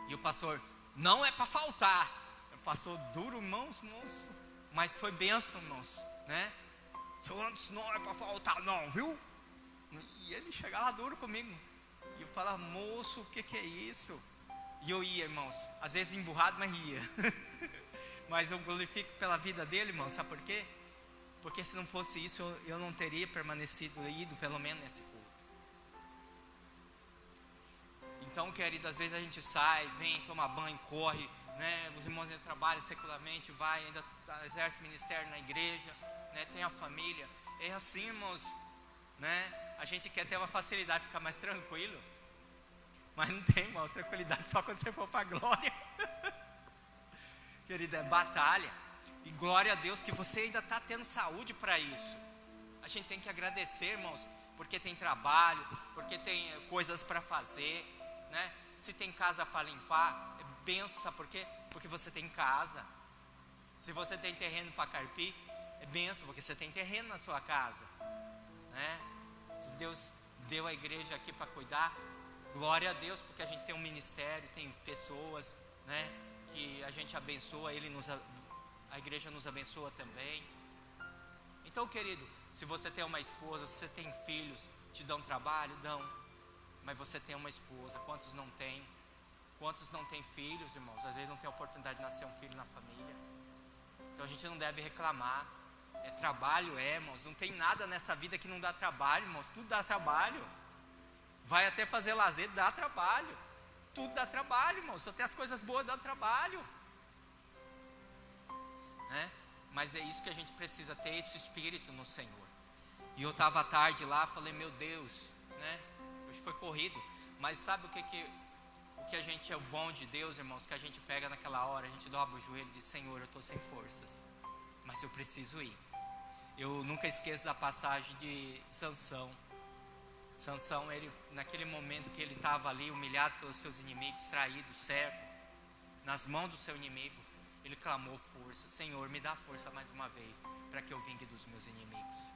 E o pastor, não é para faltar. O pastor duro, irmãos, moço. Mas foi bênção, irmãos, né? Seu Anderson, não é para faltar não, viu? E ele chegava duro comigo. E eu falava, moço, o que é isso? E eu ia, irmãos, às vezes emburrado, mas ia. Mas eu glorifico pela vida dele, irmãos, sabe por quê? Porque se não fosse isso, eu não teria permanecido, ido pelo menos nesse culto. Então, querido, às vezes a gente sai, vem, toma banho, corre, né? Os irmãos ainda trabalham secularmente, vai, ainda exerce ministério na igreja, né? Tem a família. É assim, irmãos, né? A gente quer ter uma facilidade de ficar mais tranquilo, mas não tem, irmão, tranquilidade só quando você for para a glória. Querido, é batalha. E glória a Deus que você ainda está tendo saúde para isso. A gente tem que agradecer, irmãos, porque tem trabalho, porque tem coisas para fazer, né? Se tem casa para limpar, é benção, sabe por quê? Porque você tem casa. Se você tem terreno para carpir, é benção, porque você tem terreno na sua casa, né? Se Deus deu a igreja aqui para cuidar, glória a Deus, porque a gente tem um ministério, tem pessoas, né? Que a gente abençoa, a igreja nos abençoa também. Então, querido, se você tem uma esposa, se você tem filhos, te dão trabalho? Dão. Mas você tem uma esposa, quantos não tem? Quantos não têm filhos, irmãos? Às vezes não tem oportunidade de nascer um filho na família. Então a gente não deve reclamar. É trabalho, irmãos. Não tem nada nessa vida que não dá trabalho, irmãos. Tudo dá trabalho. Vai até fazer lazer, dá trabalho. Tudo dá trabalho, irmãos. Só tem as coisas boas, dá trabalho, né? Mas é isso que a gente precisa ter, esse espírito no Senhor. E eu estava à tarde lá, falei, meu Deus, né? Hoje foi corrido. Mas sabe o que a gente é o bom de Deus, irmãos? Que a gente pega naquela hora, a gente dobra o joelho e diz, Senhor, eu estou sem forças, mas eu preciso ir. Eu nunca esqueço da passagem de Sansão. Sansão, ele, naquele momento que ele estava ali, humilhado pelos seus inimigos, traído, cego, nas mãos do seu inimigo, ele clamou força. Senhor, me dá força mais uma vez, para que eu vingue dos meus inimigos,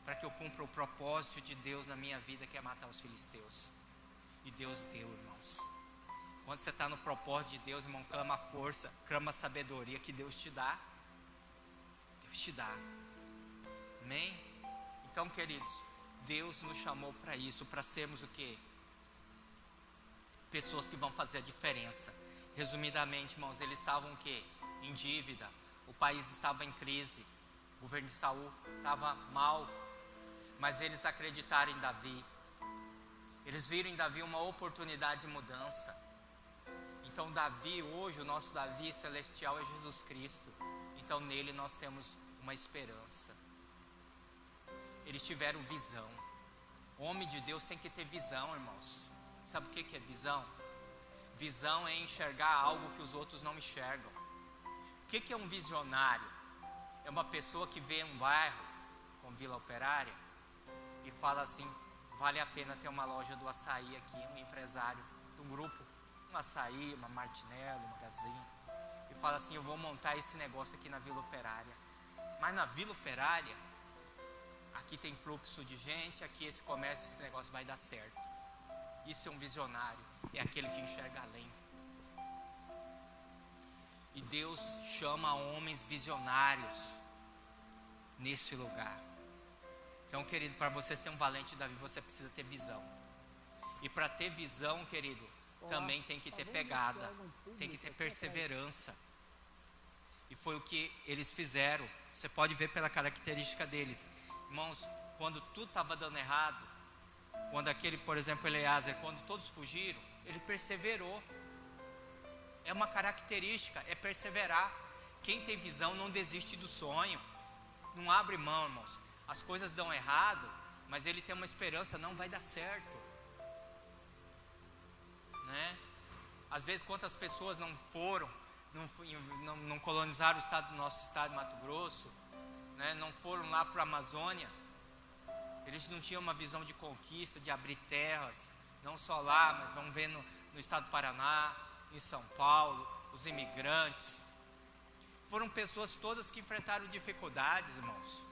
para que eu cumpra o propósito de Deus na minha vida, que é matar os filisteus. E Deus deu, irmãos. Quando você está no propósito de Deus, irmão, clama força, clama sabedoria, que Deus te dá. Deus te dá. Amém? Então, queridos, Deus nos chamou para isso, para sermos o quê? Pessoas que vão fazer a diferença. Resumidamente, irmãos, eles estavam o quê? Em dívida. O país estava em crise. O governo de Saul estava mal. Mas eles acreditaram em Davi. Eles viram em Davi uma oportunidade de mudança. Então Davi, hoje, o nosso Davi celestial é Jesus Cristo. Então nele nós temos uma esperança. Eles tiveram visão. O homem de Deus tem que ter visão, irmãos. Sabe o que é visão? Visão é enxergar algo que os outros não enxergam. O que é um visionário? É uma pessoa que vê um bairro com Vila Operária e fala assim, vale a pena ter uma loja do açaí aqui, um empresário de um grupo, um açaí, uma Martinelli, uma Magazine, e fala assim: eu vou montar esse negócio aqui na Vila Operária. Mas na Vila Operária, aqui tem fluxo de gente, aqui esse comércio, esse negócio vai dar certo. Isso é um visionário, é aquele que enxerga além. E Deus chama homens visionários nesse lugar. Então, querido, para você ser um valente Davi, você precisa ter visão. E para ter visão, querido, também tem que ter pegada, tem que ter perseverança. E foi o que eles fizeram. Você pode ver pela característica deles. Irmãos, quando tudo estava dando errado, quando aquele, por exemplo, Eleazar, quando todos fugiram, ele perseverou. É uma característica, é perseverar. Quem tem visão não desiste do sonho, não abre mão, irmãos. As coisas dão errado, mas ele tem uma esperança, não vai dar certo, né? Às vezes, quantas pessoas não foram, não colonizaram o estado, nosso estado de Mato Grosso, né? Não foram lá para a Amazônia. Eles não tinham uma visão de conquista, de abrir terras, não só lá, mas vamos ver no estado do Paraná, em São Paulo, os imigrantes. Foram pessoas todas que enfrentaram dificuldades, irmãos.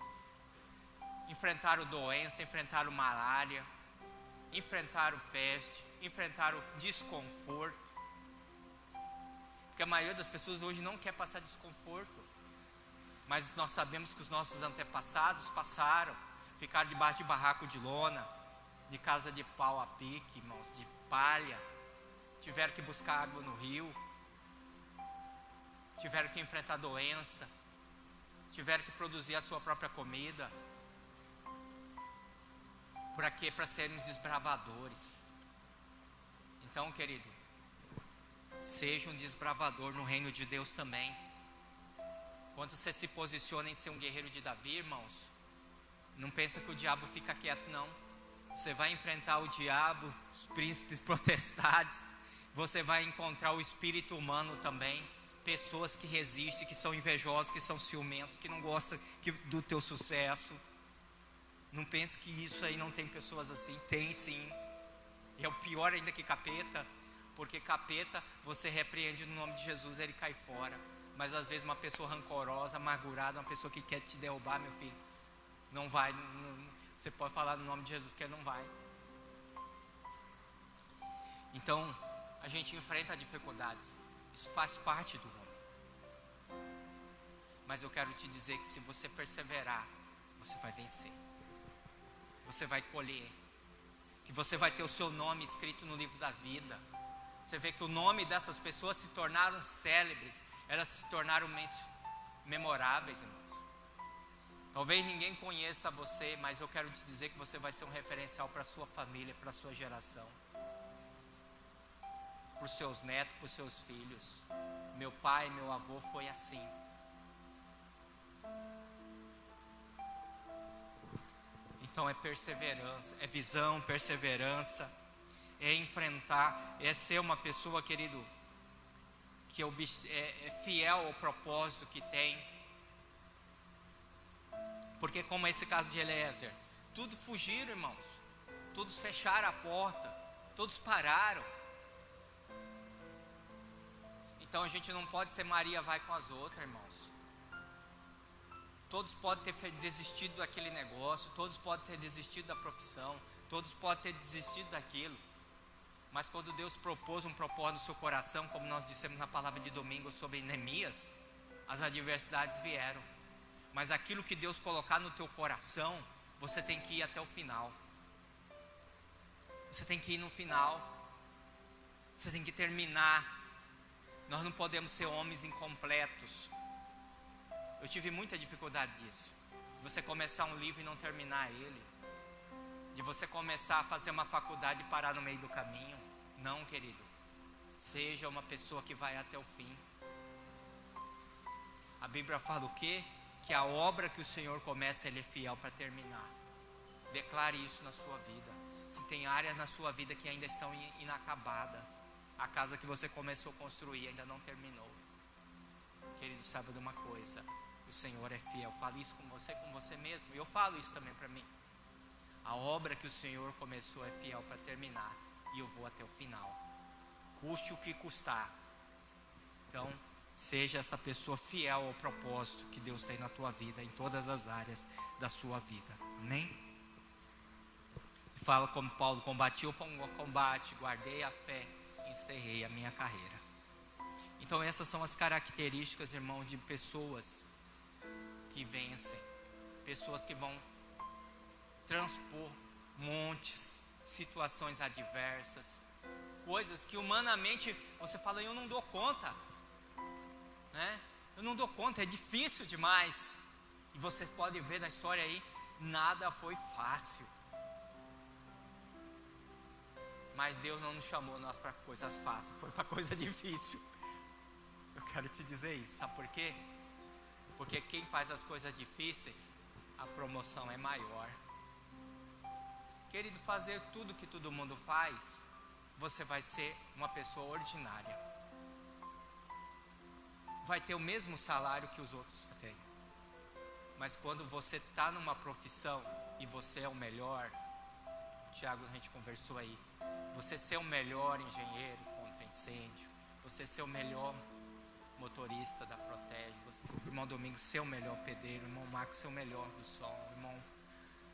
Enfrentaram doença, enfrentaram malária, enfrentaram peste, enfrentaram desconforto. Porque a maioria das pessoas hoje não quer passar desconforto. Mas nós sabemos que os nossos antepassados passaram, ficaram debaixo de barraco de lona, de casa de pau a pique, irmãos, de palha. Tiveram que buscar água no rio, tiveram que enfrentar doença, tiveram que produzir a sua própria comida. Para quê? Para serem desbravadores. Então, querido, seja um desbravador no reino de Deus também. Quando você se posiciona em ser um guerreiro de Davi, irmãos, não pensa que o diabo fica quieto, não. Você vai enfrentar o diabo, os príncipes potestades. Você vai encontrar o espírito humano também. Pessoas que resistem, que são invejosas, que são ciumentos, que não gostam do teu sucesso. Não pense que isso aí não tem pessoas assim. Tem sim. E é o pior ainda que capeta. Porque capeta, você repreende no nome de Jesus, ele cai fora. Mas às vezes uma pessoa rancorosa, amargurada, uma pessoa que quer te derrubar, meu filho, não vai. Você pode falar no nome de Jesus que ele não vai. Então, a gente enfrenta dificuldades. Isso faz parte do homem. Mas eu quero te dizer que se você perseverar, você vai vencer. Você vai colher. Que você vai ter o seu nome escrito no livro da vida. Você vê que o nome dessas pessoas se tornaram célebres. Elas se tornaram memoráveis, irmãos. Talvez ninguém conheça você, mas eu quero te dizer que você vai ser um referencial para a sua família, para a sua geração. Para os seus netos, para os seus filhos. Meu pai, meu avô foi assim. Então é perseverança, é visão, perseverança, é enfrentar, é ser uma pessoa, querido, que é fiel ao propósito que tem. Porque como esse caso de Eleazar, todos fugiram, irmãos, todos fecharam a porta, todos pararam. Então a gente não pode ser Maria vai com as outras, irmãos. Todos podem ter desistido daquele negócio, todos podem ter desistido da profissão, todos podem ter desistido daquilo. Mas quando Deus propôs um propósito no seu coração, como nós dissemos na palavra de domingo sobre Neemias, as adversidades vieram. Mas aquilo que Deus colocar no teu coração, você tem que ir até o final. Você tem que ir no final. Você tem que terminar. Nós não podemos ser homens incompletos. Eu tive muita dificuldade disso. De você começar um livro e não terminar ele. De você começar a fazer uma faculdade e parar no meio do caminho. Não, querido. Seja uma pessoa que vai até o fim. A Bíblia fala o quê? Que a obra que o Senhor começa, Ele é fiel para terminar. Declare isso na sua vida. Se tem áreas na sua vida que ainda estão inacabadas, a casa que você começou a construir ainda não terminou. Querido, saiba de uma coisa: o Senhor é fiel. Fale isso com você mesmo. E eu falo isso também para mim. A obra que o Senhor começou é fiel para terminar, e eu vou até o final, custe o que custar. Então, seja essa pessoa fiel ao propósito que Deus tem na tua vida, em todas as áreas da sua vida. Amém? E fala como Paulo: combati o bom combate, guardei a fé, encerrei a minha carreira. Então essas são as características, irmão, de pessoas que vencem, pessoas que vão transpor montes, situações adversas, coisas que humanamente você fala: eu não dou conta, né? Eu não dou conta, é difícil demais. E vocês podem ver na história aí, nada foi fácil. Mas Deus não nos chamou nós para coisas fáceis, foi para coisa difícil. Eu quero te dizer isso, sabe por quê? Porque quem faz as coisas difíceis, a promoção é maior. Querido, fazer tudo que todo mundo faz, você vai ser uma pessoa ordinária. Vai ter o mesmo salário que os outros têm. Mas quando você está numa profissão e você é o melhor, Tiago, a gente conversou aí, você ser o melhor engenheiro contra incêndio, você ser o melhor motorista da Protege, irmão Domingos ser o melhor pedreiro, irmão Marcos ser o melhor do som, irmão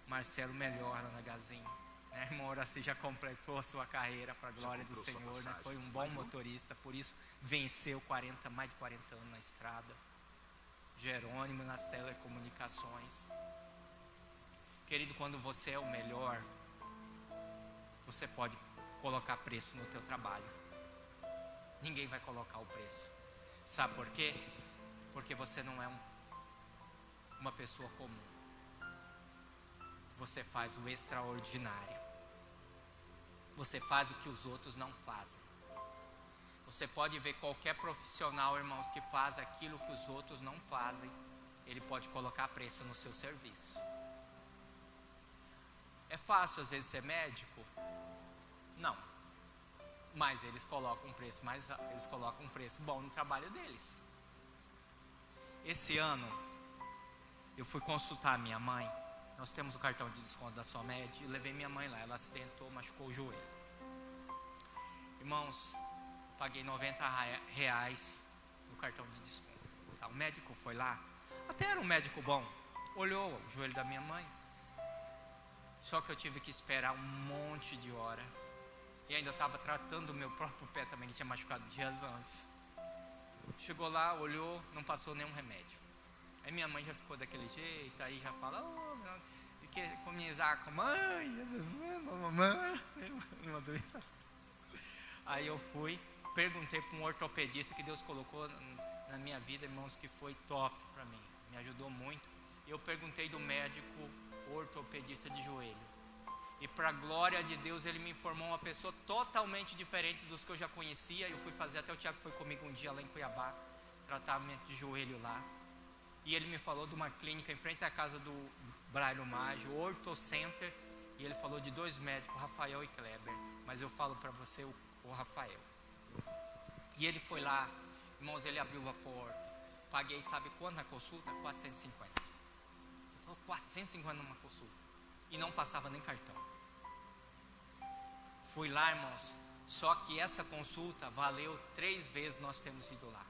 Marcelo melhor lá na Gazinha, né? Irmão Horaci já completou a sua carreira para a glória do Senhor, né? Foi um bom motorista, por isso venceu mais de 40 anos na estrada. Jerônimo nas telecomunicações. Querido, quando você é o melhor, você pode colocar preço no teu trabalho. Ninguém vai colocar o preço. Sabe por quê? Porque você não é uma pessoa comum. Você faz o extraordinário. Você faz o que os outros não fazem. Você pode ver qualquer profissional, irmãos, que faz aquilo que os outros não fazem. Ele pode colocar preço no seu serviço. É fácil às vezes ser médico? Não. Mas eles colocam um preço bom no trabalho deles. Esse ano eu fui consultar a minha mãe. Nós temos o cartão de desconto da Somed e levei minha mãe lá. Ela acidentou, machucou o joelho. Irmãos, paguei R$90 no cartão de desconto. Tá, o médico foi lá, até era um médico bom, olhou o joelho da minha mãe. Só que eu tive que esperar um monte de hora. E ainda estava tratando o meu próprio pé também, que tinha machucado dias antes. Chegou lá, olhou, não passou nenhum remédio. Aí minha mãe já ficou daquele jeito, aí já fala: que começar com mamãe. Aí eu fui, perguntei para um ortopedista que Deus colocou na minha vida, irmãos, que foi top para mim, me ajudou muito. Eu perguntei do médico ortopedista de joelho. E para a glória de Deus, ele me informou uma pessoa totalmente diferente dos que eu já conhecia. Eu fui fazer, até o Tiago foi comigo um dia lá em Cuiabá, tratamento de joelho lá. E ele me falou de uma clínica em frente à casa do Brailo Mágio, Ortho Center. E ele falou de 2 médicos, Rafael e Kleber. Mas eu falo para você o Rafael. E ele foi lá, irmãos, ele abriu a porta. Paguei, sabe quanto na consulta? 450. Você falou 450 numa consulta. E não passava nem cartão. Fui lá, irmãos, só que essa consulta valeu 3 vezes nós temos ido lá.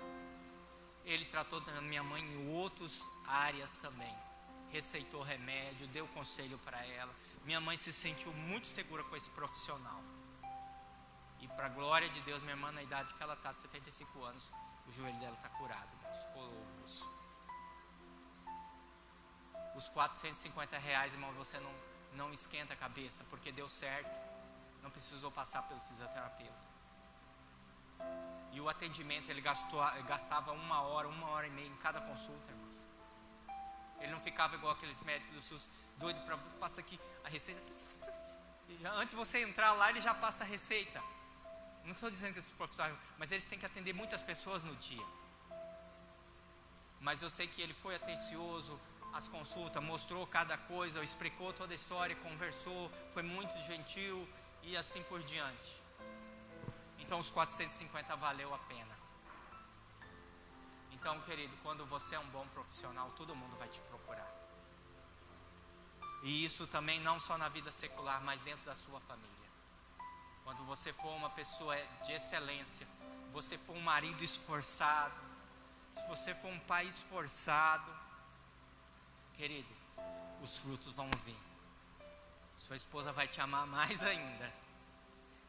Ele tratou da minha mãe em outras áreas também. Receitou remédio, deu conselho para ela. Minha mãe se sentiu muito segura com esse profissional. E para a glória de Deus, minha irmã, na idade que ela está, 75 anos, o joelho dela está curado, irmãos, colou o osso. Os R$450, irmão, você não esquenta a cabeça, porque deu certo. Não precisou passar pelo fisioterapeuta. E o atendimento, ele gastava 1 hora, 1h30 em cada consulta, irmãos. Ele não ficava igual aqueles médicos do SUS, doido para passar aqui a receita. Antes de você entrar lá, ele já passa a receita. Não estou dizendo que esses profissionais, mas eles têm que atender muitas pessoas no dia. Mas eu sei que ele foi atencioso, as consultas, mostrou cada coisa, explicou toda a história, conversou, foi muito gentil e assim por diante. Então os 450 valeu a pena. Então, querido, quando você é um bom profissional, todo mundo vai te procurar. E isso também não só na vida secular, mas dentro da sua família. Quando você for uma pessoa de excelência, você for um marido esforçado, se você for um pai esforçado, querido, os frutos vão vir. Sua esposa vai te amar mais ainda.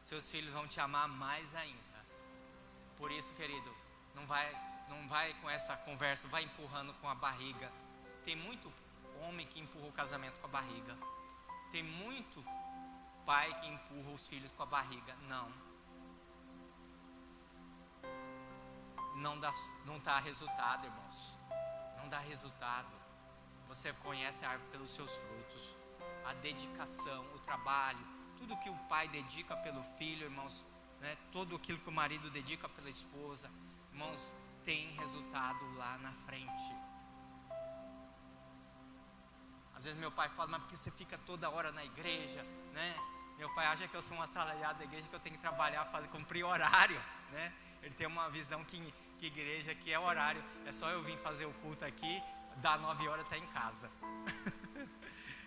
Seus filhos vão te amar mais ainda. Por isso, querido, não vai com essa conversa, vai empurrando com a barriga. Tem muito homem que empurra o casamento com a barriga. Tem muito pai que empurra os filhos com a barriga. Não dá resultado, irmãos. Não dá resultado. Você conhece a árvore pelos seus frutos. A dedicação, o trabalho, tudo que o pai dedica pelo filho, irmãos, né? Tudo aquilo que o marido dedica pela esposa, irmãos, tem resultado lá na frente. Às vezes meu pai fala, mas porque você fica toda hora na igreja, né? Meu pai acha que eu sou um assalariado da igreja, que eu tenho que trabalhar, cumprir horário, né? Ele tem uma visão que igreja aqui é horário. É só eu vir fazer o culto aqui, dá 9 horas, tá em casa.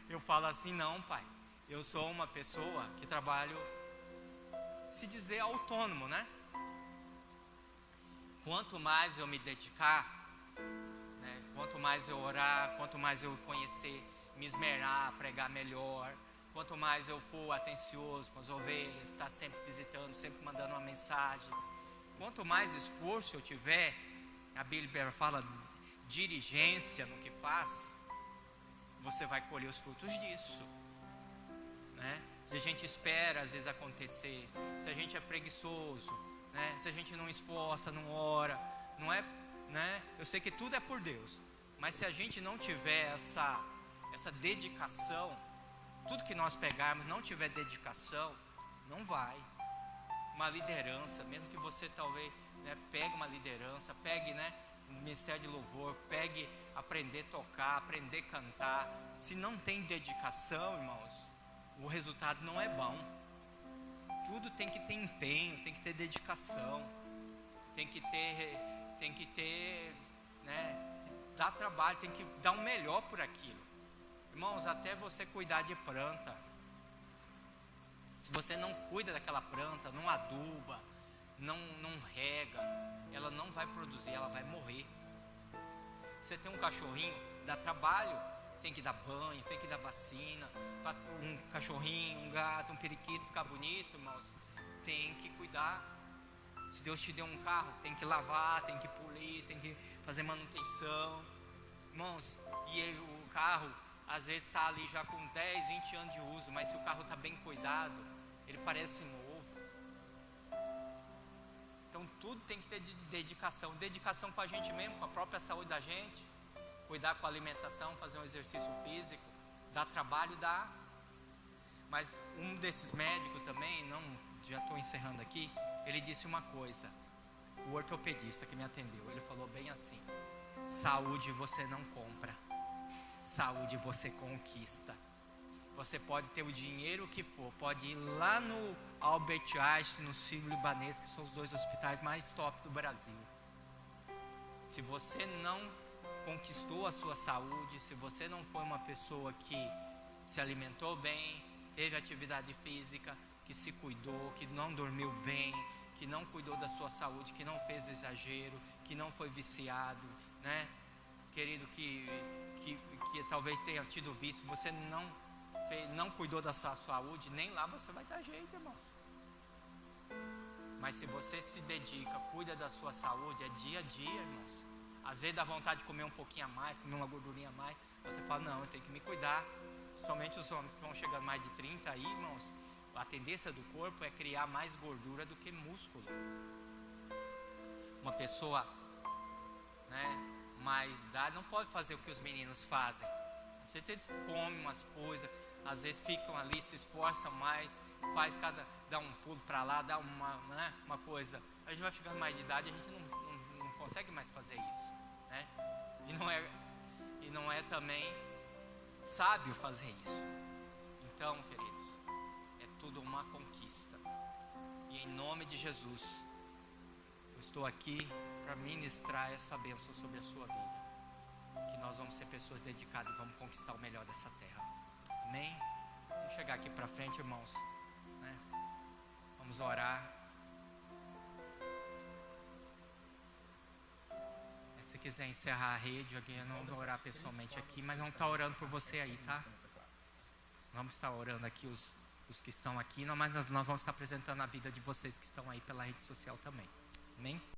Eu falo assim, não, pai. Eu sou uma pessoa que trabalho, se dizer, autônomo, né? Quanto mais eu me dedicar, né? Quanto mais eu orar, quanto mais eu conhecer, me esmerar, pregar melhor, quanto mais eu for atencioso com as ovelhas, estar sempre visitando, sempre mandando uma mensagem, quanto mais esforço eu tiver, a Bíblia fala diligência no que faz, você vai colher os frutos disso, né? Se a gente espera às vezes acontecer, se a gente é preguiçoso, né? Se a gente não esforça, não ora, não é, né? Eu sei que tudo é por Deus, mas se a gente não tiver essa dedicação, tudo que nós pegarmos não tiver dedicação, não vai. Uma liderança, mesmo que você talvez, né, pegue uma liderança, pegue, né, um ministério de louvor, pegue aprender a tocar, aprender a cantar, se não tem dedicação, irmãos, o resultado não é bom. Tudo tem que ter empenho, tem que ter dedicação, tem que ter, né, dar trabalho, tem que dar o melhor por aquilo. Irmãos, até você cuidar de planta, se você não cuida daquela planta, não aduba, não rega, ela não vai produzir, ela vai morrer. Você tem um cachorrinho, dá trabalho, tem que dar banho, tem que dar vacina, para um cachorrinho, um gato, um periquito ficar bonito, irmãos, tem que cuidar. Se Deus te deu um carro, tem que lavar, tem que polir, tem que fazer manutenção, irmãos. E o carro às vezes está ali já com 10, 20 anos de uso, mas se o carro está bem cuidado, ele parece novo. Então tudo tem que ter dedicação com a gente mesmo, com a própria saúde da gente, cuidar com a alimentação, fazer um exercício físico, dá trabalho, dá. Mas um desses médicos também, já estou encerrando aqui, ele disse uma coisa, o ortopedista que me atendeu, ele falou bem assim: saúde você não compra, saúde você conquista. Você pode ter o dinheiro que for, pode ir lá no Albert Einstein, no Sírio-Libanês, que são os 2 hospitais mais top do Brasil. Se você não conquistou a sua saúde, se você não foi uma pessoa que se alimentou bem, teve atividade física, que se cuidou, que não dormiu bem, que não cuidou da sua saúde, que não fez exagero, que não foi viciado, né? Querido, que talvez tenha tido vício, você não cuidou da sua saúde, nem lá você vai dar jeito, irmãos. Mas se você se dedica, cuida da sua saúde, é dia a dia, irmãos. Às vezes dá vontade de comer um pouquinho a mais, comer uma gordurinha a mais, você fala, não, eu tenho que me cuidar. Principalmente os homens que vão chegando mais de 30 aí, irmãos, a tendência do corpo é criar mais gordura do que músculo. Uma pessoa, né, mais idade não pode fazer o que os meninos fazem. Às vezes eles comem umas coisas, às vezes ficam ali, se esforçam mais, dá um pulo para lá, dá uma coisa. A gente vai ficando mais de idade, a gente não consegue mais fazer isso, né? E não é também sábio fazer isso. Então, queridos, é tudo uma conquista. E em nome de Jesus, eu estou aqui para ministrar essa bênção sobre a sua vida. Que nós vamos ser pessoas dedicadas e vamos conquistar o melhor dessa terra. Amém? Vamos chegar aqui para frente, irmãos, né? Vamos orar. Se quiser encerrar a rede, alguém não vai orar pessoalmente aqui, mas não está orando por você aí, tá? Vamos estar orando aqui os que estão aqui, mas nós vamos estar apresentando a vida de vocês que estão aí pela rede social também. Amém?